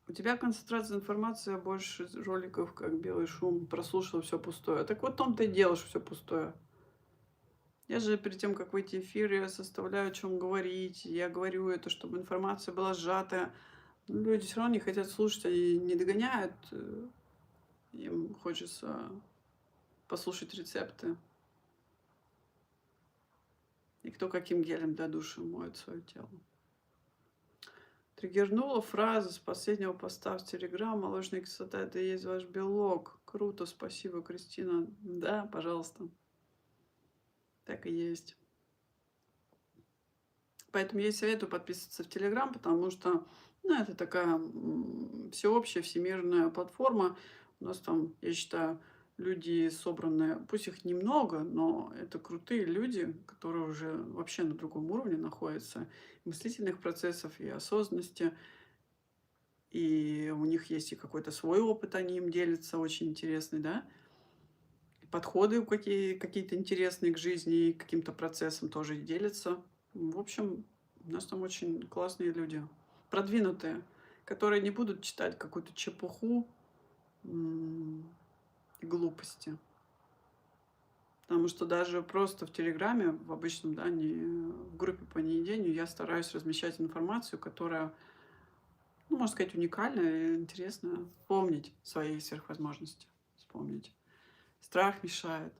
Speaker 1: У тебя концентрация информации, а больше роликов, как белый шум, прослушал все пустое. Так вот в том-то и дело, что все пустое. Я же перед тем, как выйти в эфир, я составляю, о чем говорить. Я говорю это, чтобы информация была сжатая. Но люди все равно не хотят слушать, они не догоняют. Им хочется послушать рецепты. И кто каким гелем для душа моет свое тело. Триггернула фраза с последнего поста в Телеграм. Молочная кислота — это и есть ваш белок. Круто, спасибо, Кристина. Да, пожалуйста. Так и есть. Поэтому я советую подписываться в Телеграм, потому что это такая всеобщая, всемирная платформа. У нас там, я считаю, люди собранные, пусть их немного, но это крутые люди, которые уже вообще на другом уровне находятся, мыслительных процессов и осознанности. И у них есть и какой-то свой опыт, они им делятся, очень интересный, да. И подходы какие-то интересные к жизни и к каким-то процессам тоже делятся. В общем, у нас там очень классные люди, продвинутые, которые не будут читать какую-то чепуху и глупости. Потому что даже просто в Телеграме, в обычном, да, не в группе по неедению, я стараюсь размещать информацию, которая, можно сказать, уникальная и интересная. Помнить свои сверхвозможности, вспомнить. Страх мешает.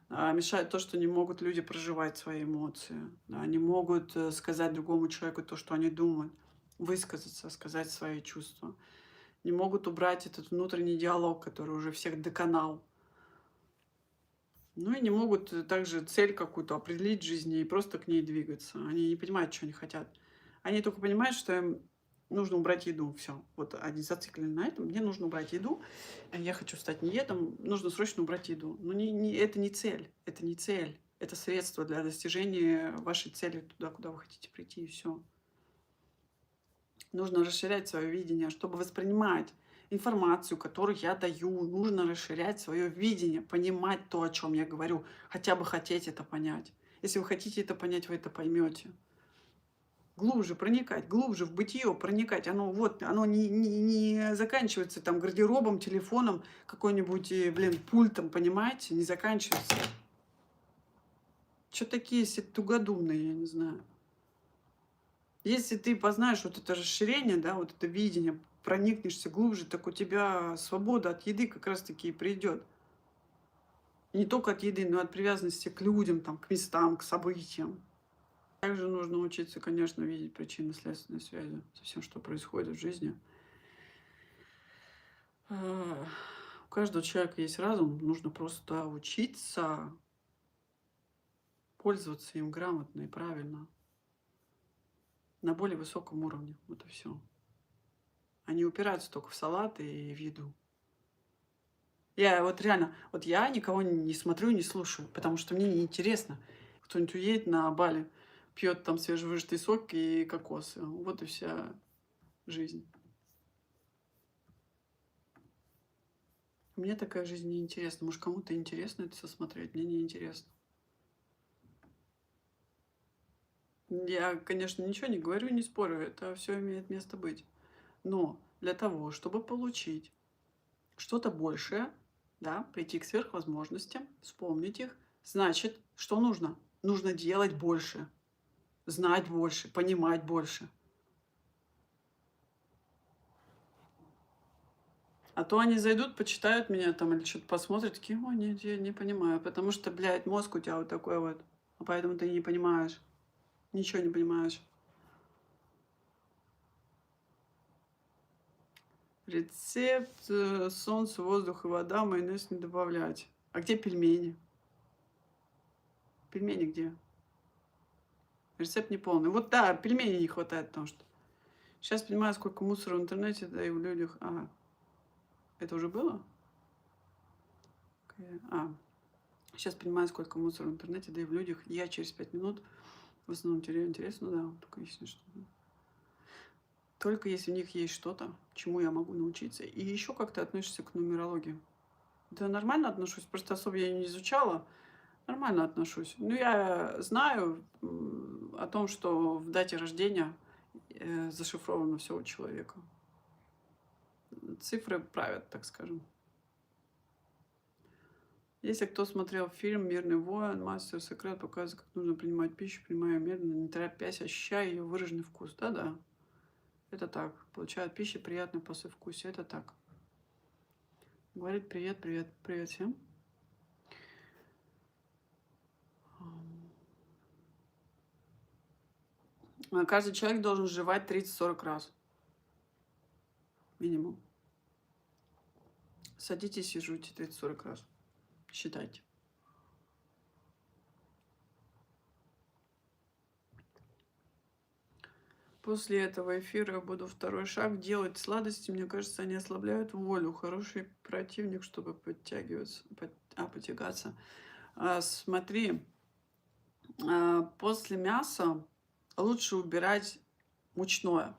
Speaker 1: Мешает то, что не могут люди проживать свои эмоции, да, не могут сказать другому человеку то, что они думают, высказаться, сказать свои чувства. Не могут убрать этот внутренний диалог, который уже всех доконал. Ну и не могут также цель какую-то определить в жизни и просто к ней двигаться. Они не понимают, что они хотят. Они только понимают, что им нужно убрать еду. Все. Вот они зациклены на этом. Мне нужно убрать еду. Я хочу стать неедом. Нужно срочно убрать еду. Но это не цель. Это не цель. Это средство для достижения вашей цели туда, куда вы хотите прийти. И все. Нужно расширять свое видение, чтобы воспринимать информацию, которую я даю. Нужно расширять свое видение, понимать то, о чем я говорю. Хотя бы хотеть это понять. Если вы хотите это понять, вы это поймете. глубже проникать, глубже в бытие проникать. Оно вот, оно не заканчивается там гардеробом, телефоном, какой-нибудь, блин, пультом, понимаете? Не заканчивается. Что такие все тугодумные, я не знаю. Если ты познаешь вот это расширение, да, вот это видение, проникнешься глубже, так у тебя свобода от еды как раз-таки и придет. И не только от еды, но и от привязанности к людям, там, к местам, к событиям. Также нужно учиться, конечно, видеть причинно-следственные связи со всем, что происходит в жизни. У каждого человека есть разум, нужно просто учиться пользоваться им грамотно и правильно, на более высоком уровне. Вот и все. А не упираться только в салаты и в еду. Я вот реально, вот я никого не смотрю, не слушаю, потому что мне неинтересно. Кто-нибудь уедет на Бали, пьет там свежевыжатый сок и кокосы. Вот и вся жизнь. Мне такая жизнь не интересна. Может, кому-то интересно это все смотреть, мне не интересно. Я, конечно, ничего не говорю, не спорю, это все имеет место быть. Но для того, чтобы получить что-то большее, да, прийти к сверхвозможностям, вспомнить их, значит, что нужно? Нужно делать больше, знать больше, понимать больше. А то они зайдут, почитают меня там или что-то посмотрят, такие: "Ой, нет, я не понимаю". Потому что, блядь, мозг у тебя вот такой вот, а поэтому ты не понимаешь, ничего не понимаешь. Рецепт: солнце, воздух и вода, майонез не добавлять. А где пельмени? Пельмени где? Рецепт неполный. Вот да, пельменей не хватает, потому что сейчас понимаю, сколько мусора в интернете, да и в людях. Ага, это уже было? Сейчас понимаю, сколько мусора в интернете, да и в людях. Я через 5 минут в основном теряю интерес. Ну да, только если что. Только если у них есть что-то, чему я могу научиться. И еще как ты относишься к нумерологии? Да нормально отношусь, просто особо я не изучала. Нормально отношусь. Ну, я знаю о том, что в дате рождения зашифровано все у человека. Цифры правят, так скажем. Если кто смотрел фильм «Мирный воин», «Мастер секрет» показывает, как нужно принимать пищу, принимая медленно, не торопясь, ощущая ее выраженный вкус. Да-да, это так. Получают пищу приятный послевкусие. Это так. Говорит привет, привет, привет всем. Каждый человек должен жевать 30-40 раз. Минимум. Садитесь и жуйте 30-40 раз. Считайте. После этого эфира буду второй шаг делать сладости. Мне кажется, они ослабляют волю. Хороший противник, чтобы подтягиваться, потягаться. Смотри, после мяса лучше убирать мучное.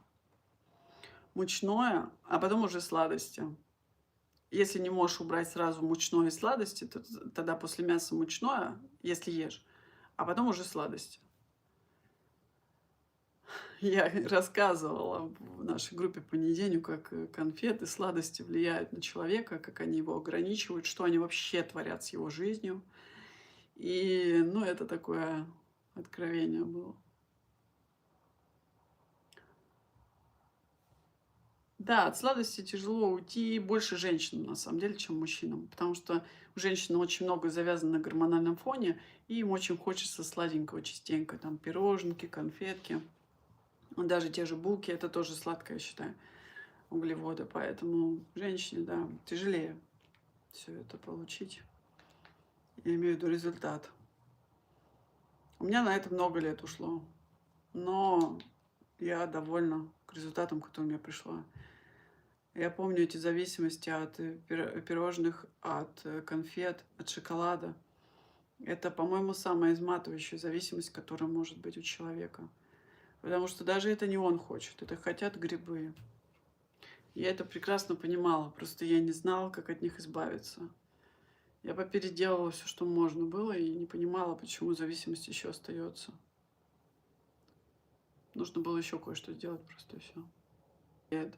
Speaker 1: Мучное, а потом уже сладости. Если не можешь убрать сразу мучное и сладости, то тогда после мяса мучное, если ешь, а потом уже сладости. Я рассказывала в нашей группе по понедельнику, как конфеты, сладости влияют на человека, как они его ограничивают, что они вообще творят с его жизнью. И, ну, это такое откровение было. Да, от сладости тяжело уйти больше женщинам, на самом деле, чем мужчинам. Потому что у женщины очень много завязано на гормональном фоне, и им очень хочется сладенького частенько. Там пироженки, конфетки, даже те же булки, это тоже сладкое, я считаю, углеводы. Поэтому женщине, да, тяжелее все это получить. Я имею в виду результат. У меня на это много лет ушло. Но я довольна результатом, который у меня пришла. Я помню эти зависимости от пирожных, от конфет, от шоколада. Это, по-моему, самая изматывающая зависимость, которая может быть у человека. Потому что даже это не он хочет, это хотят грибы. Я это прекрасно понимала, просто я не знала, как от них избавиться. Я попеределала все, что можно было, и не понимала, почему зависимость еще остается. Нужно было еще кое-что сделать, просто и все.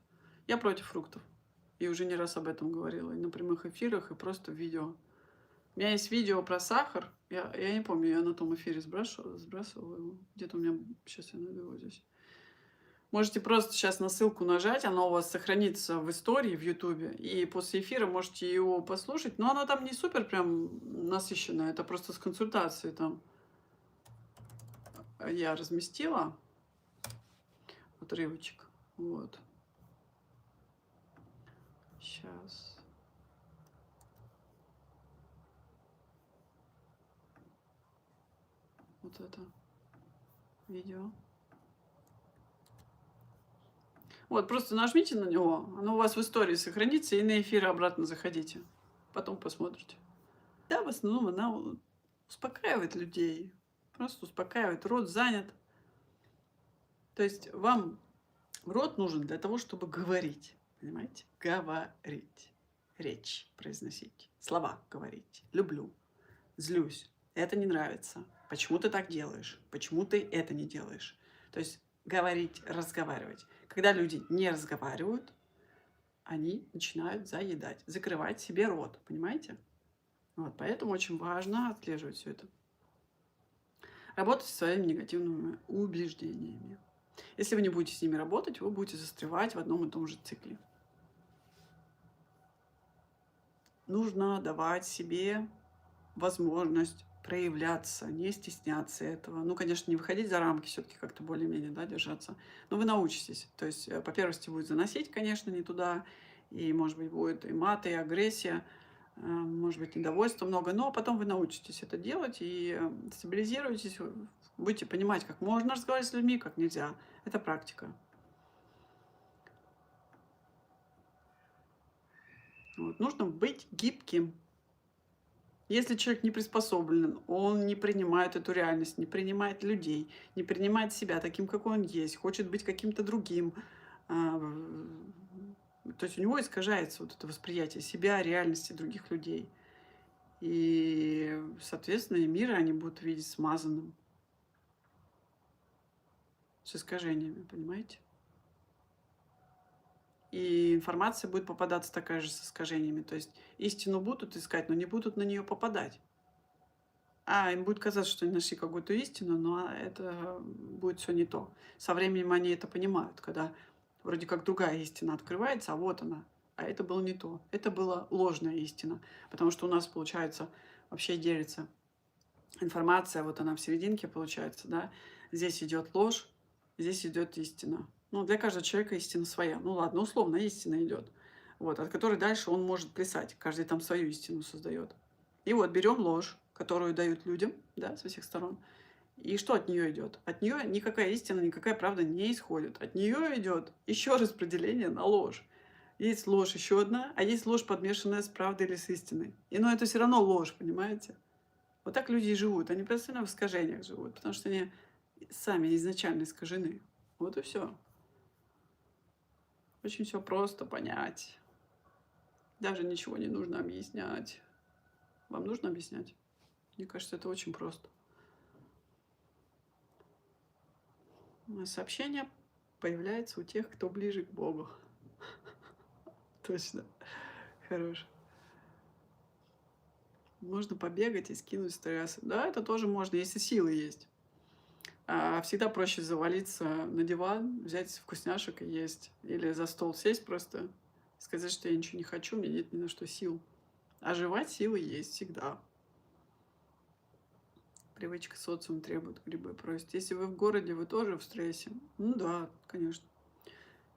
Speaker 1: Я против фруктов. И уже не раз об этом говорила. И на прямых эфирах, и просто в видео. У меня есть видео про сахар. Я не помню, я на том эфире сбрасывала его. Где-то у меня... Сейчас я найду его здесь. Можете просто сейчас на ссылку нажать, оно у вас сохранится в истории в Ютубе, и после эфира можете его послушать. Но оно там не супер прям насыщенное, это просто с консультацией там я разместила отрывочек. Вот. Сейчас. Вот это видео. Вот, просто нажмите на него, оно у вас в истории сохранится, и на эфир обратно заходите. Потом посмотрите. Да, в основном она успокаивает людей. Просто успокаивает. Рот занят. То есть вам рот нужен для того, чтобы говорить. Понимаете? Говорить. Речь произносить. Слова говорить. Люблю. Злюсь. Это не нравится. Почему ты так делаешь? Почему ты это не делаешь? То есть говорить, разговаривать. Когда люди не разговаривают, они начинают заедать, закрывать себе рот. Понимаете? Вот, поэтому очень важно отслеживать все это. Работать со своими негативными убеждениями. Если вы не будете с ними работать, вы будете застревать в одном и том же цикле. Нужно давать себе возможность проявляться, не стесняться этого. Ну, конечно, не выходить за рамки, все-таки как-то более-менее, да, держаться. Но вы научитесь. То есть, по первости, будет заносить, конечно, не туда. И, может быть, будет и мат, и агрессия, может быть, недовольства много. Но потом вы научитесь это делать и стабилизируетесь, будете понимать, как можно разговаривать с людьми, как нельзя. Это практика. Вот. Нужно быть гибким. Если человек не приспособлен, он не принимает эту реальность, не принимает людей, не принимает себя таким, какой он есть, хочет быть каким-то другим, то есть у него искажается вот это восприятие себя, реальности других людей. И, соответственно, и мир они будут видеть смазанным, с искажениями, понимаете? И информация будет попадаться такая же с искажениями. То есть истину будут искать, но не будут на нее попадать. Им будет казаться, что они нашли какую-то истину, но это будет все не то. Со временем они это понимают, когда вроде как другая истина открывается, а вот она. А это было не то. Это была ложная истина. Потому что у нас, получается, вообще делится информация, вот она в серединке получается, да. Здесь идет ложь, здесь идет истина. Ну, для каждого человека истина своя. Ну ладно, условно истина идет. Вот, от которой дальше он может плясать. Каждый там свою истину создает. И вот берем ложь, которую дают людям, да, со всех сторон. И что от нее идет? От нее никакая истина, никакая правда не исходит. От нее идет еще распределение на ложь. Есть ложь еще одна, а есть ложь, подмешанная с правдой или с истиной. Но это все равно ложь, понимаете? Вот так люди и живут. Они постоянно в искажениях живут, потому что они сами изначально искажены. Вот и все. Очень все просто понять. Даже ничего не нужно объяснять. Вам нужно объяснять? Мне кажется, это очень просто. Сообщение появляется у тех, кто ближе к Богу. Точно. Хорош. Можно побегать и скинуть стресс. Да, это тоже можно, если силы есть. Всегда проще завалиться на диван, взять вкусняшек и есть. Или за стол сесть просто, сказать, что я ничего не хочу, у меня нет ни на что сил. А жевать силы есть всегда. Привычка социум требует, грибы просят. Если вы в городе, вы тоже в стрессе? Ну да, конечно.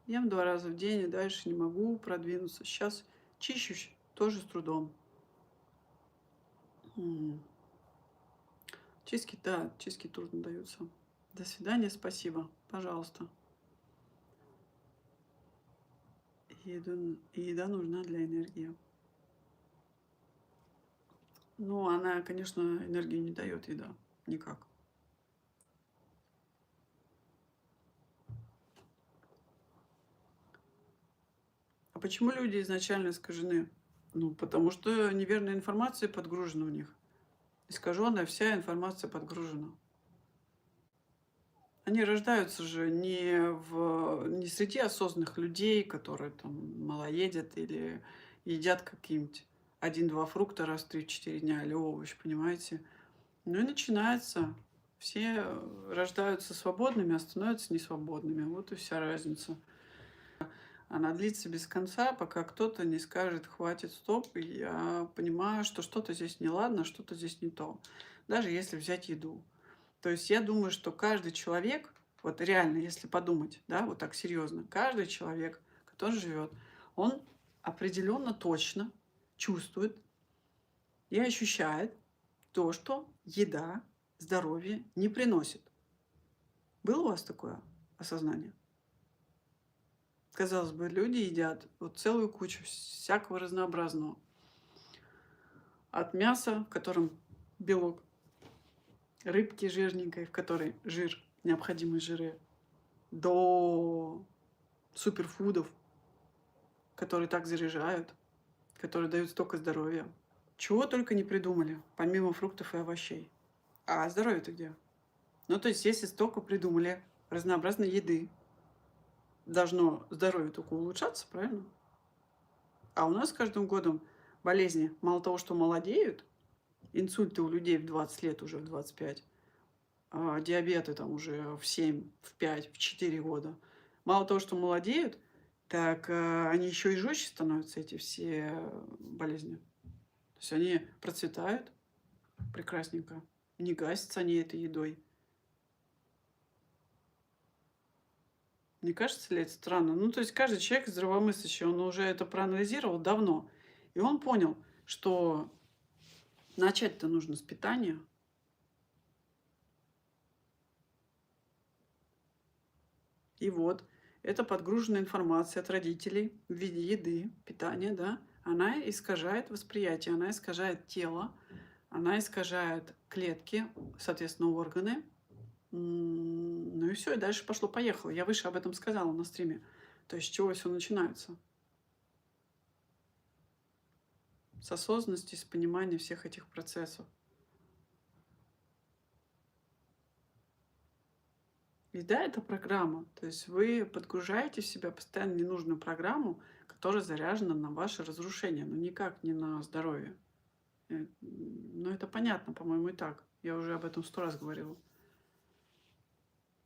Speaker 1: Ем 2 раза в день и дальше не могу продвинуться. Сейчас чищусь тоже с трудом. Чистки, да, чистки трудно даются. До свидания, спасибо. Пожалуйста. Еда нужна для энергии. Ну, она, конечно, энергию не дает, еда. Никак. А почему люди изначально искажены? Ну, потому что неверная информация подгружена у них. Искаженная вся информация подгружена. Они рождаются же не среди осознанных людей, которые там малоедят или едят какие-нибудь один-два фрукта раз в 3-4 дня или овощи, понимаете? Ну и начинается. Все рождаются свободными, а становятся несвободными. Вот и вся разница. Она длится без конца, пока кто-то не скажет: "Хватит, стоп". И я понимаю, что что-то здесь неладно, что-то здесь не то. Даже если взять еду. То есть я думаю, что каждый человек, вот реально, если подумать, да, вот так серьезно, каждый человек, который живет, он определенно точно чувствует и ощущает то, что еда здоровье не приносит. Было у вас такое осознание? Казалось бы, люди едят вот целую кучу всякого разнообразного. От мяса, в котором белок, рыбки жирненькой, в которой жир, необходимые жиры, до суперфудов, которые так заряжают, которые дают столько здоровья. Чего только не придумали, помимо фруктов и овощей. А здоровье-то где? Ну, то есть, если столько придумали разнообразной еды, должно здоровье только улучшаться, правильно? А у нас с каждым годом болезни мало того, что молодеют, инсульты у людей в 20 лет, уже в 25, а диабеты там уже в 7, в 5, в 4 года. Мало того, что молодеют, так они еще и жестче становятся, эти все болезни. То есть они процветают прекрасненько, не гасятся они этой едой. Не кажется ли это странно? Ну, то есть каждый человек здравомыслящий, он уже это проанализировал давно. И он понял, что начать-то нужно с питания. И вот эта подгруженная информация от родителей в виде еды, питания, да, она искажает восприятие, она искажает тело, она искажает клетки, соответственно, органы. Ну и все, и дальше пошло-поехало. Я выше об этом сказала на стриме. То есть с чего все начинается? С осознанности, с понимания всех этих процессов. Еда — это программа. То есть вы подгружаете в себя постоянно ненужную программу, которая заряжена на ваше разрушение, но никак не на здоровье. Ну, это понятно, по-моему, и так. Я уже об этом 100 раз говорила.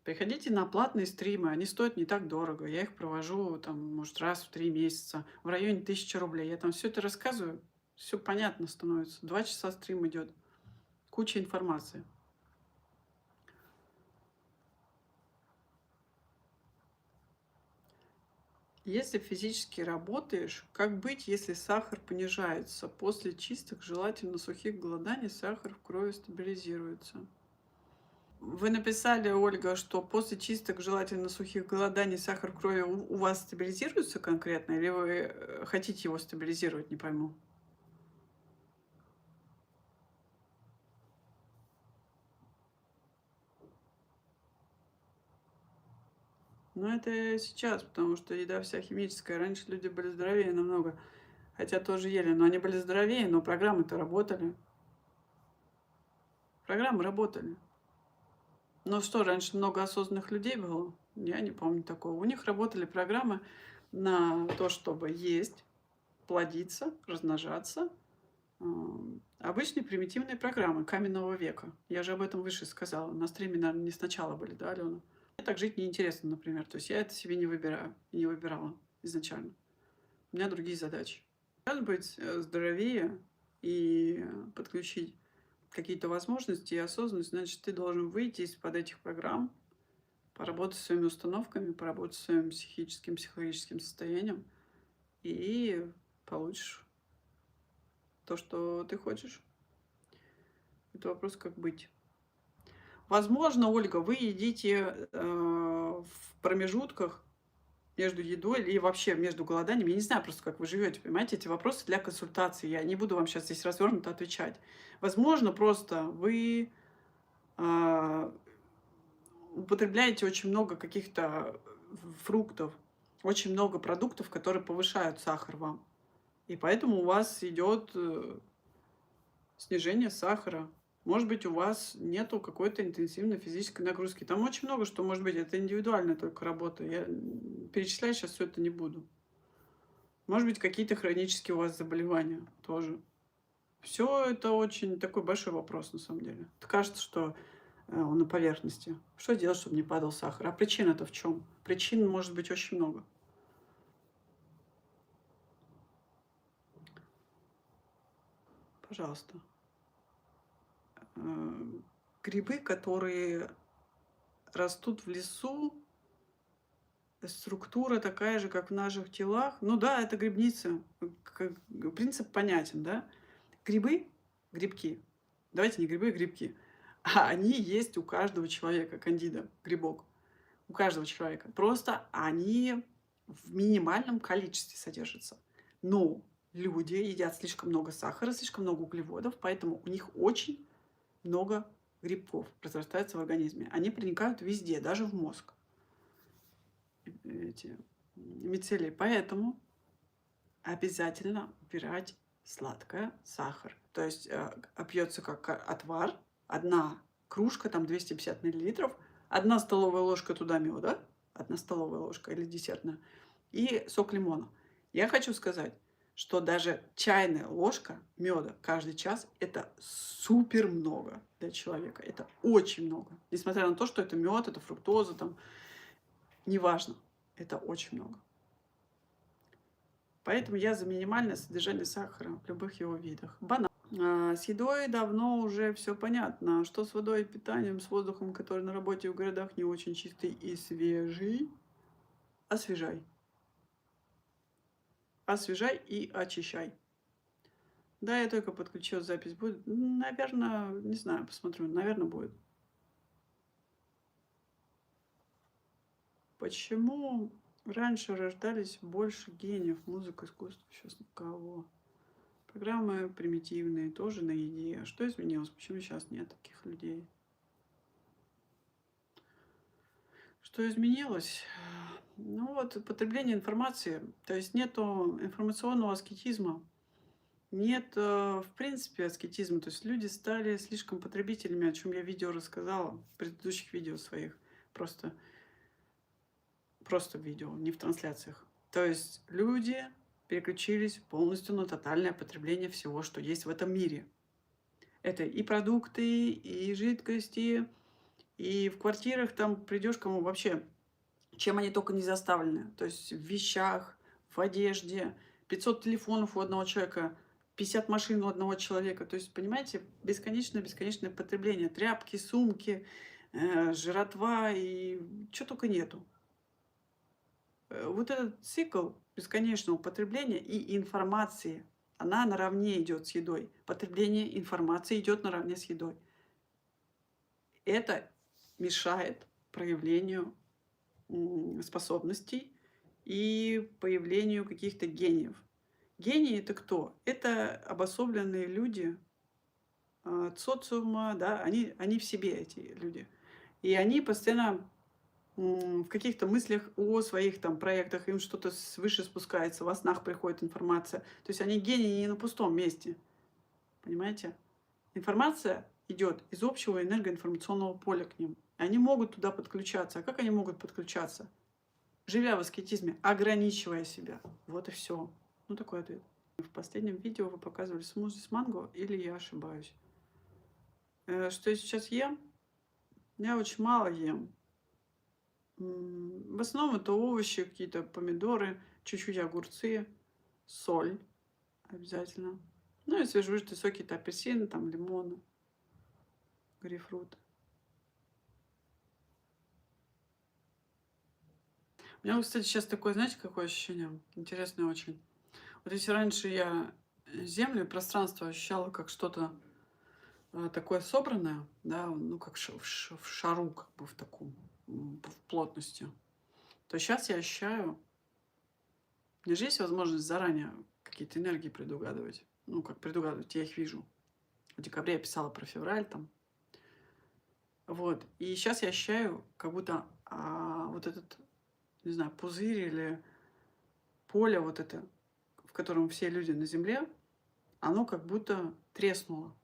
Speaker 1: Приходите на платные стримы, они стоят не так дорого. Я их провожу, там, может, раз в 3 месяца, в районе 1000 рублей. Я там все это рассказываю, все понятно становится. 2 часа стрим идет, куча информации. Если физически работаешь, как быть, если сахар понижается? После чисток, желательно сухих голоданий, сахар в крови стабилизируется. Вы написали, Ольга, что после чисток, желательно сухих голоданий, сахар в крови у вас стабилизируется конкретно, или вы хотите его стабилизировать, не пойму. Ну, это сейчас, потому что еда вся химическая. Раньше люди были здоровее намного, хотя тоже ели, но они были здоровее, но программы-то работали. Программы работали. Но что, раньше много осознанных людей было? Я не помню такого. У них работали программы на то, чтобы есть, плодиться, размножаться. Обычные примитивные программы каменного века. Я же об этом выше сказала. На стриме, наверное, не сначала были, да, Алена? Мне так жить неинтересно, например. То есть я это себе не выбираю и не выбирала изначально. У меня другие задачи. Сейчас быть здоровее и подключить какие-то возможности и осознанность, значит, ты должен выйти из-под этих программ, поработать с своими установками, поработать с своим психическим, психологическим состоянием, и получишь то, что ты хочешь. Это вопрос, как быть. Возможно, Ольга, вы едите в промежутках между едой или вообще между голоданиями. Я не знаю просто, как вы живете, понимаете? Эти вопросы для консультации. Я не буду вам сейчас здесь развернуто отвечать. Возможно, просто вы а, употребляете очень много каких-то фруктов, очень много продуктов, которые повышают сахар вам. И поэтому у вас идет снижение сахара. Может быть, у вас нету какой-то интенсивной физической нагрузки. Там очень много что может быть. Это индивидуальная только работа. Я перечислять сейчас все это не буду. Может быть, какие-то хронические у вас заболевания тоже. Все это очень такой большой вопрос на самом деле. Кажется, что он на поверхности. Что делать, чтобы не падал сахар? А причина-то в чем? Причин может быть очень много. Пожалуйста. Э, Грибы, которые растут в лесу, структура такая же, как в наших телах. Ну да, это грибница. Принцип понятен, да? Грибы, грибки. Давайте не грибы, а грибки. А они есть у каждого человека, кандида, грибок. У каждого человека. Просто они в минимальном количестве содержатся. Но люди едят слишком много сахара, слишком много углеводов, поэтому у них очень много грибков разрастается в организме. Они проникают везде, даже в мозг. Эти мицелии. Поэтому обязательно убирать сладкое, сахар. То есть пьется как отвар, одна кружка, там 250 миллилитров, одна столовая ложка туда меда, одна столовая ложка или десертная, и сок лимона. Я хочу сказать, что даже чайная ложка меда каждый час – это супер много для человека. Это очень много. Несмотря на то, что это мед, это фруктоза, там, неважно. Это очень много. Поэтому я за минимальное содержание сахара в любых его видах. Банан. С едой давно уже все понятно. Что с водой и питанием, с воздухом, который на работе в городах не очень чистый и свежий? Освежай. Освежай и очищай. Да, я только подключил запись. Будет? Наверное, не знаю, посмотрю. Наверное, будет. Почему раньше рождались больше гениев? Музыка, искусство, сейчас никого. Программы примитивные, тоже на еде. А что изменилось? Почему сейчас нет таких людей? Что изменилось? Ну вот потребление информации. То есть нету информационного аскетизма. Нет, в принципе, аскетизма. То есть люди стали слишком потребителями, о чем я видео рассказала, в предыдущих видео своих. Просто, просто в видео, не в трансляциях. То есть люди переключились полностью на тотальное потребление всего, что есть в этом мире. Это и продукты, и жидкости, и в квартирах там придешь кому вообще, чем они только не заставлены. То есть в вещах, в одежде, 500 телефонов у одного человека, 50 машин у одного человека. То есть, понимаете, бесконечное потребление. Тряпки, сумки, жратва и что только нету. Вот этот цикл бесконечного потребления и информации, она наравне идет с едой. Потребление информации идет наравне с едой. Это мешает проявлению способностей и появлению каких-то гениев. Гении это кто? Это обособленные люди от социума, да, они в себе эти люди. И они постоянно в каких-то мыслях о своих там проектах, им что-то свыше спускается, во снах приходит информация. То есть они гении не на пустом месте, понимаете? Информация идет из общего энергоинформационного поля к ним. Они могут туда подключаться. А как они могут подключаться? Живя в аскетизме, ограничивая себя. Вот и все. Ну, такой ответ. В последнем видео вы показывали смузи с манго, или я ошибаюсь? Что я сейчас ем? Я очень мало ем. В основном это овощи, какие-то помидоры, чуть-чуть огурцы, соль обязательно. Ну и свежевыжатые соки, это апельсины, там, лимоны, грейпфрут. У меня, кстати, сейчас такое, знаете, какое ощущение? Интересное очень. Вот если раньше я землю и пространство ощущала как что-то такое собранное, да, ну как в шару, как бы в таком, в плотности, то сейчас я ощущаю, у меня же есть возможность заранее какие-то энергии предугадывать. Ну, как предугадывать, я их вижу. В декабре я писала про февраль там. Вот. И сейчас я ощущаю, как будто вот этот, не знаю, пузырь или поле вот это, в котором все люди на Земле, оно как будто треснуло.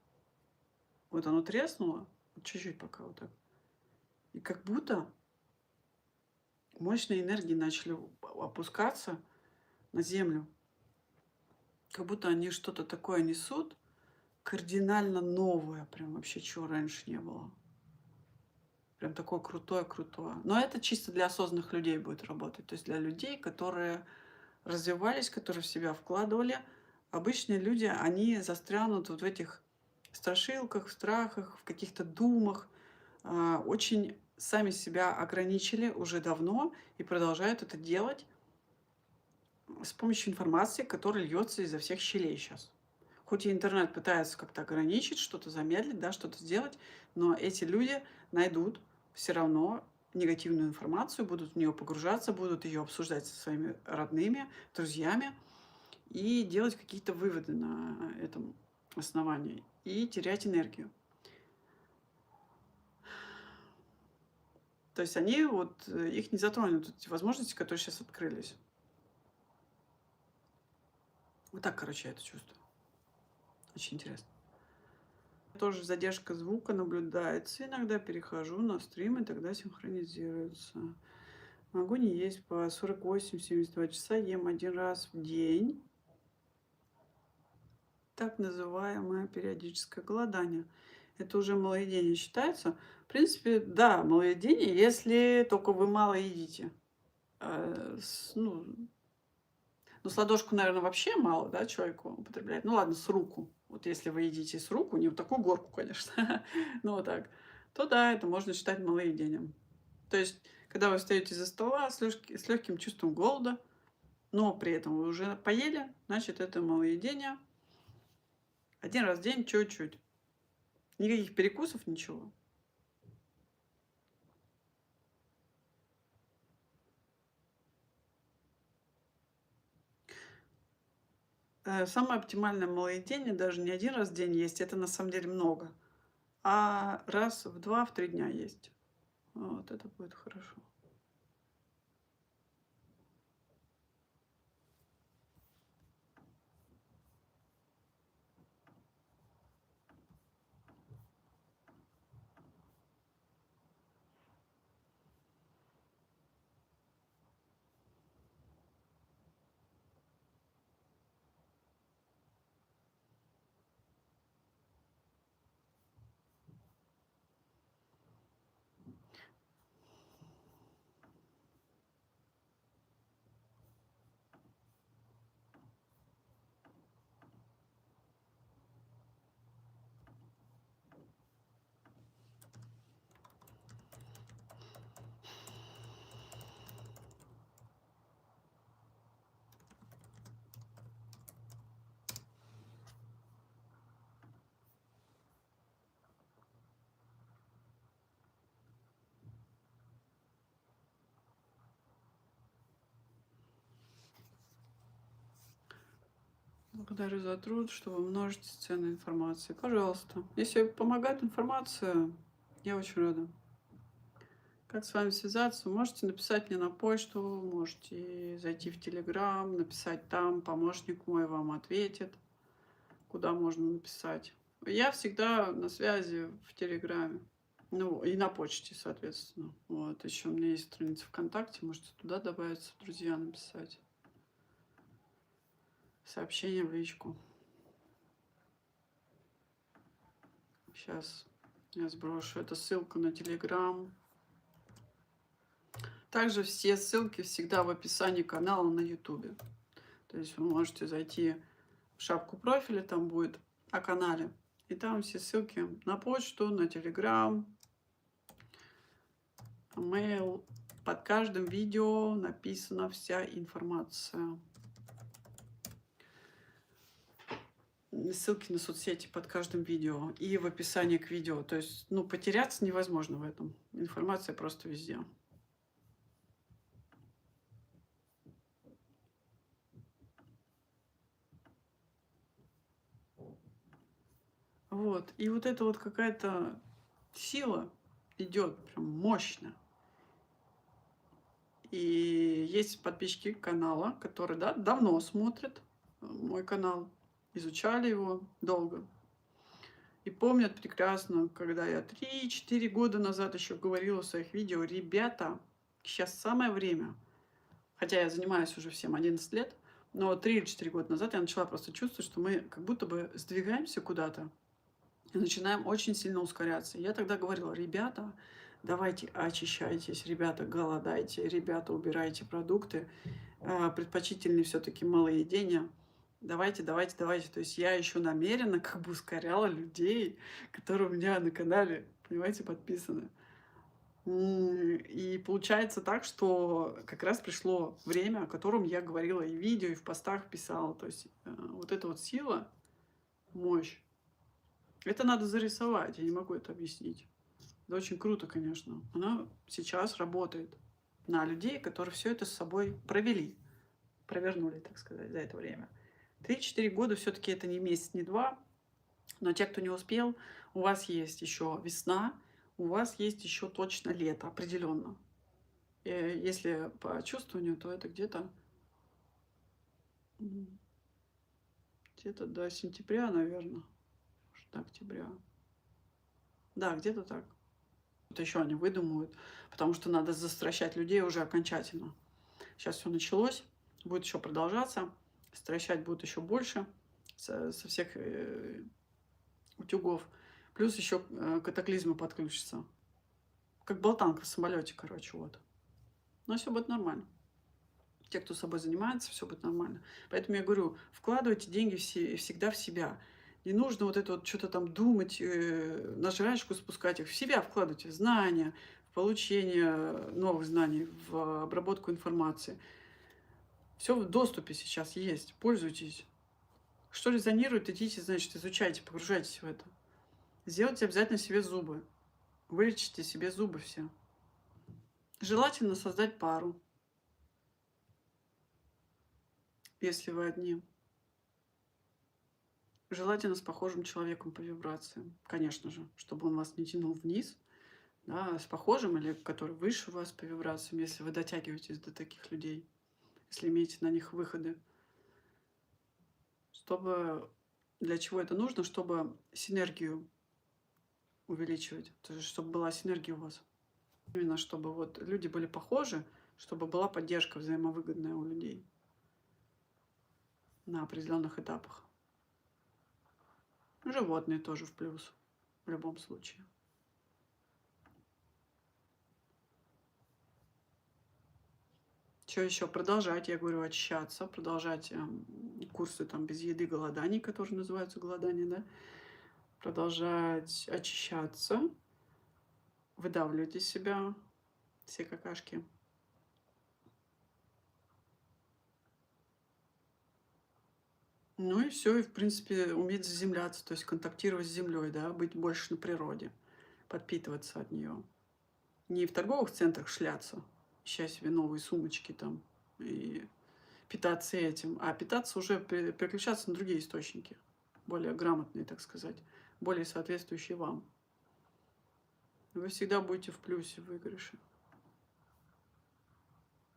Speaker 1: Вот оно треснуло, чуть-чуть пока вот так. И как будто мощные энергии начали опускаться на землю. Как будто они что-то такое несут, кардинально новое, прям вообще, чего раньше не было. Прям такое крутое-крутое. Но это чисто для осознанных людей будет работать. То есть для людей, которые развивались, которые в себя вкладывали. Обычные люди, они застрянут вот в этих страшилках, в страхах, в каких-то думах. Очень сами себя ограничили уже давно и продолжают это делать с помощью информации, которая льется изо всех щелей сейчас. Хоть и интернет пытается как-то ограничить, что-то замедлить, да, что-то сделать, но эти люди найдут все равно негативную информацию, будут в нее погружаться, будут ее обсуждать со своими родными, друзьями и делать какие-то выводы на этом основании и терять энергию. То есть они вот, их не затронут, эти возможности, которые сейчас открылись. Вот так, короче, я это чувствую. Очень интересно. Тоже задержка звука наблюдается. Иногда перехожу на стрим, и тогда синхронизируется. Могу не есть по 48-72 часа, ем один раз в день. Так называемое периодическое голодание. Это уже малоедение считается. В принципе, да, малоедение, если только вы мало едите. Ну, с ладошку, наверное, вообще мало, да, человеку употребляет. Ну ладно, с руку. Вот если вы едите с руку, не вот такую горку, конечно, но вот так, то да, это можно считать малоедением. То есть, когда вы встаете за стола с легким чувством голода, но при этом вы уже поели, значит, это малоедение. Один раз в день чуть-чуть. Никаких перекусов, ничего. Самое оптимальное малоедение даже не один раз в день есть, это на самом деле много, а раз в 2-3 дня есть. Вот это будет хорошо. Благодарю за труд, что вы множите ценной информации. Пожалуйста. Если помогает информация, я очень рада. Как с вами связаться? Можете написать мне на почту, можете зайти в Телеграм, написать там, помощник мой вам ответит, куда можно написать. Я всегда на связи в Телеграме. Ну, и на почте, соответственно. Вот, еще у меня есть страница ВКонтакте, можете туда добавиться, в друзья написать. Сообщение в личку. Сейчас я сброшу. Это ссылка на Телеграм. Также все ссылки всегда в описании канала на Ютубе. То есть вы можете зайти в шапку профиля, там будет о канале. И там все ссылки на почту, на Телеграм, mail. Под каждым видео написана вся информация. Ссылки на соцсети под каждым видео и в описании к видео. То есть, ну, потеряться невозможно в этом. Информация просто везде. Вот. И вот эта вот какая-то сила идет прям мощно. И есть подписчики канала, которые, да, давно смотрят мой канал, изучали его долго. И помнят прекрасно, когда я 3-4 года назад еще говорила в своих видео: ребята, сейчас самое время. Хотя я занимаюсь уже всем 11 лет, но 3 или 4 года назад я начала просто чувствовать, что мы как будто бы сдвигаемся куда-то и начинаем очень сильно ускоряться. Я тогда говорила: ребята, давайте очищайтесь, ребята, голодайте, ребята, убирайте продукты, предпочтительнее все-таки малоедение. Давайте, давайте, давайте. То есть я еще намеренно как бы ускоряла людей, которые у меня на канале, понимаете, подписаны. И получается так, что как раз пришло время, о котором я говорила и в видео, и в постах писала. То есть вот эта вот сила, мощь, это надо зарисовать, я не могу это объяснить. Это очень круто, конечно. Она сейчас работает на людей, которые все это с собой провели, провернули, так сказать, за это время. 3-4 года все-таки это не месяц, не два. Но те, кто не успел, у вас есть еще весна, у вас есть еще точно лето, определенно. Если по чувствованию, то это где-то до сентября, наверное, до октября. Да, где-то так. Вот еще они выдумывают, потому что надо застращать людей уже окончательно. Сейчас все началось, будет еще продолжаться, стращать будет еще больше со всех утюгов. Плюс еще катаклизмы подключатся. Как болтанка в самолете, короче, вот. Но все будет нормально. Те, кто собой занимается, все будет нормально. Поэтому я говорю, вкладывайте деньги всегда в себя. Не нужно вот это вот что-то там думать, на жрачку спускать их. В себя вкладывайте, в знания, в получение новых знаний, в обработку информации. Все в доступе сейчас есть, пользуйтесь. Что резонирует, идите, значит, изучайте, погружайтесь в это. Сделайте обязательно себе зубы. Вылечите себе зубы все. Желательно создать пару, если вы одни. Желательно с похожим человеком по вибрациям, конечно же, чтобы он вас не тянул вниз, да, с похожим или который выше вас по вибрациям, если вы дотягиваетесь до таких людей, если имеете на них выходы. Чтобы для чего это нужно? Чтобы синергию увеличивать, то есть чтобы была синергия у вас. Именно чтобы вот люди были похожи, чтобы была поддержка взаимовыгодная у людей на определенных этапах. Животные тоже в плюс в любом случае. Что еще? Продолжать, я говорю, очищаться, продолжать курсы там без еды, голоданий, которые называются голодание, да? Продолжать очищаться, выдавливать из себя все какашки. Ну и все, и в принципе уметь заземляться, то есть контактировать с землей, да, быть больше на природе, подпитываться от нее. Не в торговых центрах шляться, ища себе новые сумочки там и питаться этим, а питаться уже, переключаться на другие источники, более грамотные, так сказать, более соответствующие вам. Вы всегда будете в плюсе, в выигрыше.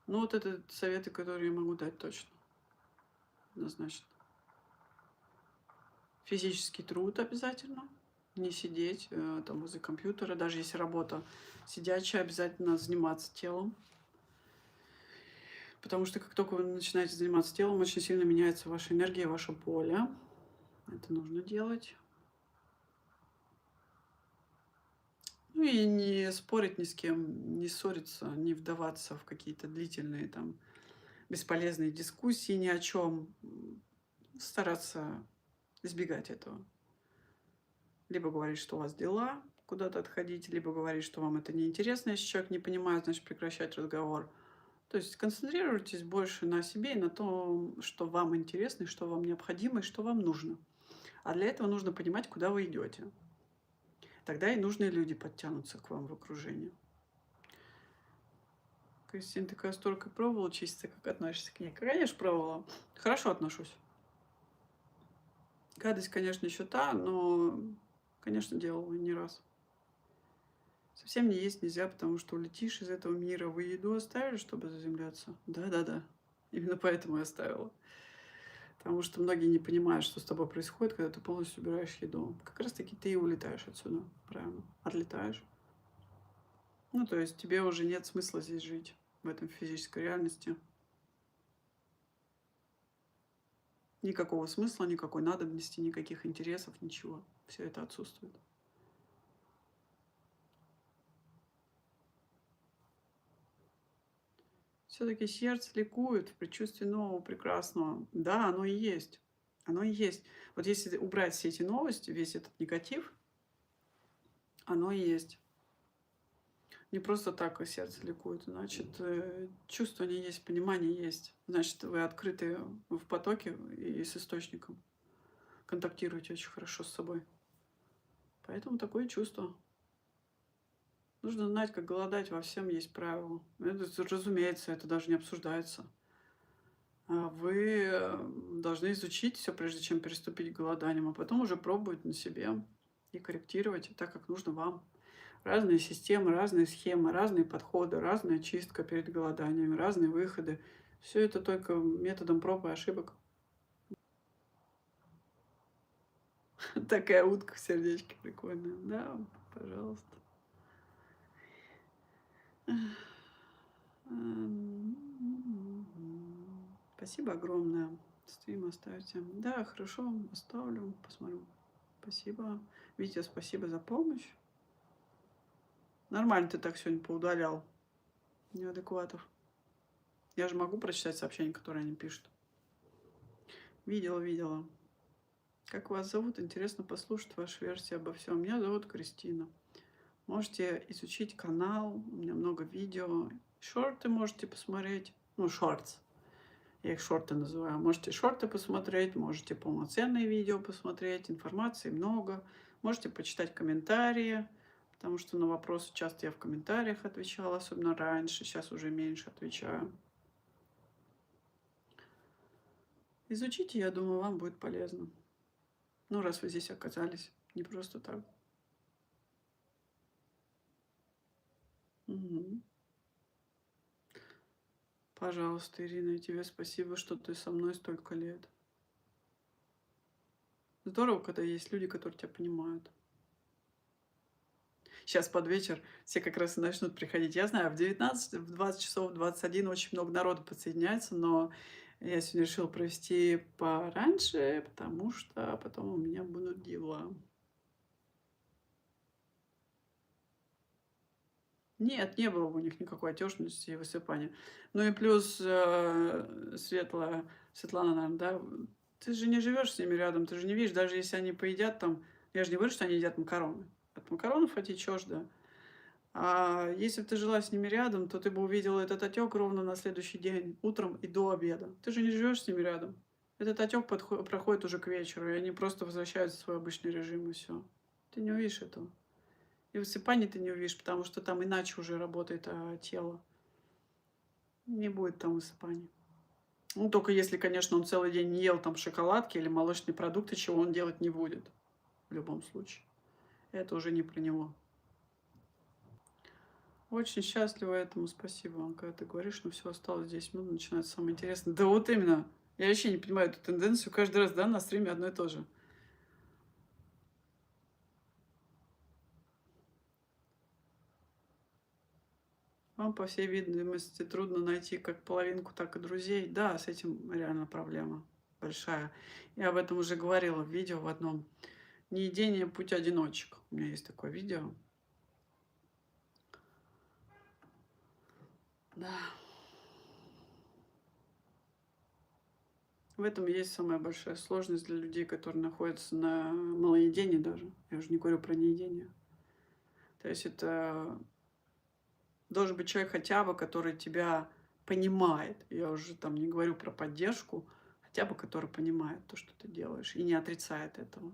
Speaker 1: Ну, вот это советы, которые я могу дать точно, однозначно. Физический труд обязательно. Не сидеть там возле компьютера, даже если работа сидячая, обязательно заниматься телом. Потому что как только вы начинаете заниматься телом, очень сильно меняется ваша энергия, ваше поле. Это нужно делать. Ну и не спорить ни с кем, не ссориться, не вдаваться в какие-то длительные там бесполезные дискуссии ни о чем. Стараться избегать этого. Либо говорить, что у вас дела, куда-то отходить, либо говорить, что вам это неинтересно, если человек не понимает, значит прекращать разговор. То есть концентрируйтесь больше на себе и на том, что вам интересно, и что вам необходимо, и что вам нужно. А для этого нужно понимать, куда вы идете. Тогда и нужные люди подтянутся к вам в окружении. Кристина, ты когда столько пробовала чиститься, как относишься к ней? Конечно, пробовала. Хорошо отношусь. Гадость, конечно, еще та, но, конечно, делала не раз. Совсем не есть нельзя, потому что улетишь из этого мира. Вы еду оставили, чтобы заземляться? Да-да-да. Именно поэтому я оставила. Потому что многие не понимают, что с тобой происходит, когда ты полностью убираешь еду. Как раз таки ты и улетаешь отсюда, правильно? Отлетаешь. Ну, то есть тебе уже нет смысла здесь жить, в этом физической реальности. Никакого смысла, никакой надобности, никаких интересов, ничего. Все это отсутствует. Все-таки сердце ликует в предчувствии нового прекрасного. Да, оно и есть. Оно и есть. Вот если убрать все эти новости, весь этот негатив, оно и есть. Не просто так и сердце ликует. Значит, чувствование есть, понимание есть. Значит, вы открыты в потоке и с источником. Контактируете очень хорошо с собой. Поэтому такое чувство. Нужно знать, как голодать, во всем есть правила. Это, разумеется, это даже не обсуждается. Вы должны изучить все, прежде чем приступить к голоданию, а потом уже пробовать на себе и корректировать так, как нужно вам. Разные системы, разные схемы, разные подходы, разная чистка перед голоданиями, разные выходы. Все это только методом проб и ошибок. Такая утка в сердечке прикольная. Да, пожалуйста. Спасибо огромное. Стрим оставьте. Да, хорошо, оставлю, посмотрю. Спасибо. Витя, спасибо за помощь. Нормально ты так сегодня поудалял неадекватов. Я же могу прочитать сообщения, которые они пишут. Видела. Как вас зовут? Интересно послушать вашу версию обо всем. Меня зовут Кристина. Можете изучить канал, у меня много видео. Шорты можете посмотреть. Ну, шортс. Я их шорты называю. Можете шорты посмотреть, можете полноценные видео посмотреть. Информации много. Можете почитать комментарии, потому что на вопросы часто я в комментариях отвечала, особенно раньше. Сейчас уже меньше отвечаю. Изучите, я думаю, вам будет полезно. Ну, раз вы здесь оказались. Не просто так. Угу. Пожалуйста, Ирина, и тебе спасибо, что ты со мной столько лет. Здорово, когда есть люди, которые тебя понимают. Сейчас под вечер все как раз и начнут приходить. Я знаю, в 19, в 20 часов, в 21 очень много народу подсоединяется, но я сегодня решила провести пораньше, потому что потом у меня будут дела. Нет, не было у них никакой отечности и высыпания. Ну и плюс Светлана, наверное, да, ты же не живешь с ними рядом, ты же не видишь, даже если они поедят там, я же не говорю, что они едят макароны. От макаронов отечешь, да. А если бы ты жила с ними рядом, то ты бы увидела этот отек ровно на следующий день, утром и до обеда. Ты же не живешь с ними рядом. Этот отек проходит уже к вечеру, и они просто возвращаются в свой обычный режим, и все. Ты не увидишь этого. И высыпание ты не увидишь, потому что там иначе уже работает тело. Не будет там высыпаний. Ну, только если, конечно, он целый день не ел там шоколадки или молочные продукты, чего он делать не будет. В любом случае. Это уже не про него. Очень счастлива этому, спасибо вам. Когда ты говоришь, ну все, осталось 10 минут, начинается самое интересное. Да вот именно. Я вообще не понимаю эту тенденцию. Каждый раз, да, на стриме одно и то же. Вам, по всей видимости, трудно найти как половинку, так и друзей. Да, с этим реально проблема большая. Я об этом уже говорила в видео в одном. «Неедение – путь одиночек». У меня есть такое видео. Да. В этом и есть самая большая сложность для людей, которые находятся на малоедении даже. Я уже не говорю про неедение. То есть это должен быть человек хотя бы, который тебя понимает. Я уже там не говорю про поддержку, хотя бы который понимает то, что ты делаешь, и не отрицает этого.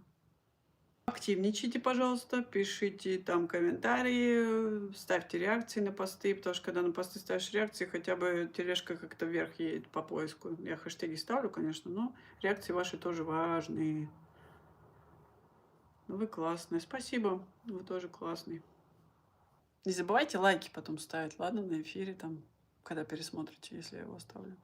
Speaker 1: Активничайте, пожалуйста, пишите там комментарии, ставьте реакции на посты, потому что когда на посты ставишь реакции, хотя бы тележка как-то вверх едет по поиску. Я хэштеги ставлю, конечно, но реакции ваши тоже важные. Ну, вы классные. Спасибо, вы тоже классный. Не забывайте лайки потом ставить, ладно, на эфире там, когда пересмотрите, если я его оставлю.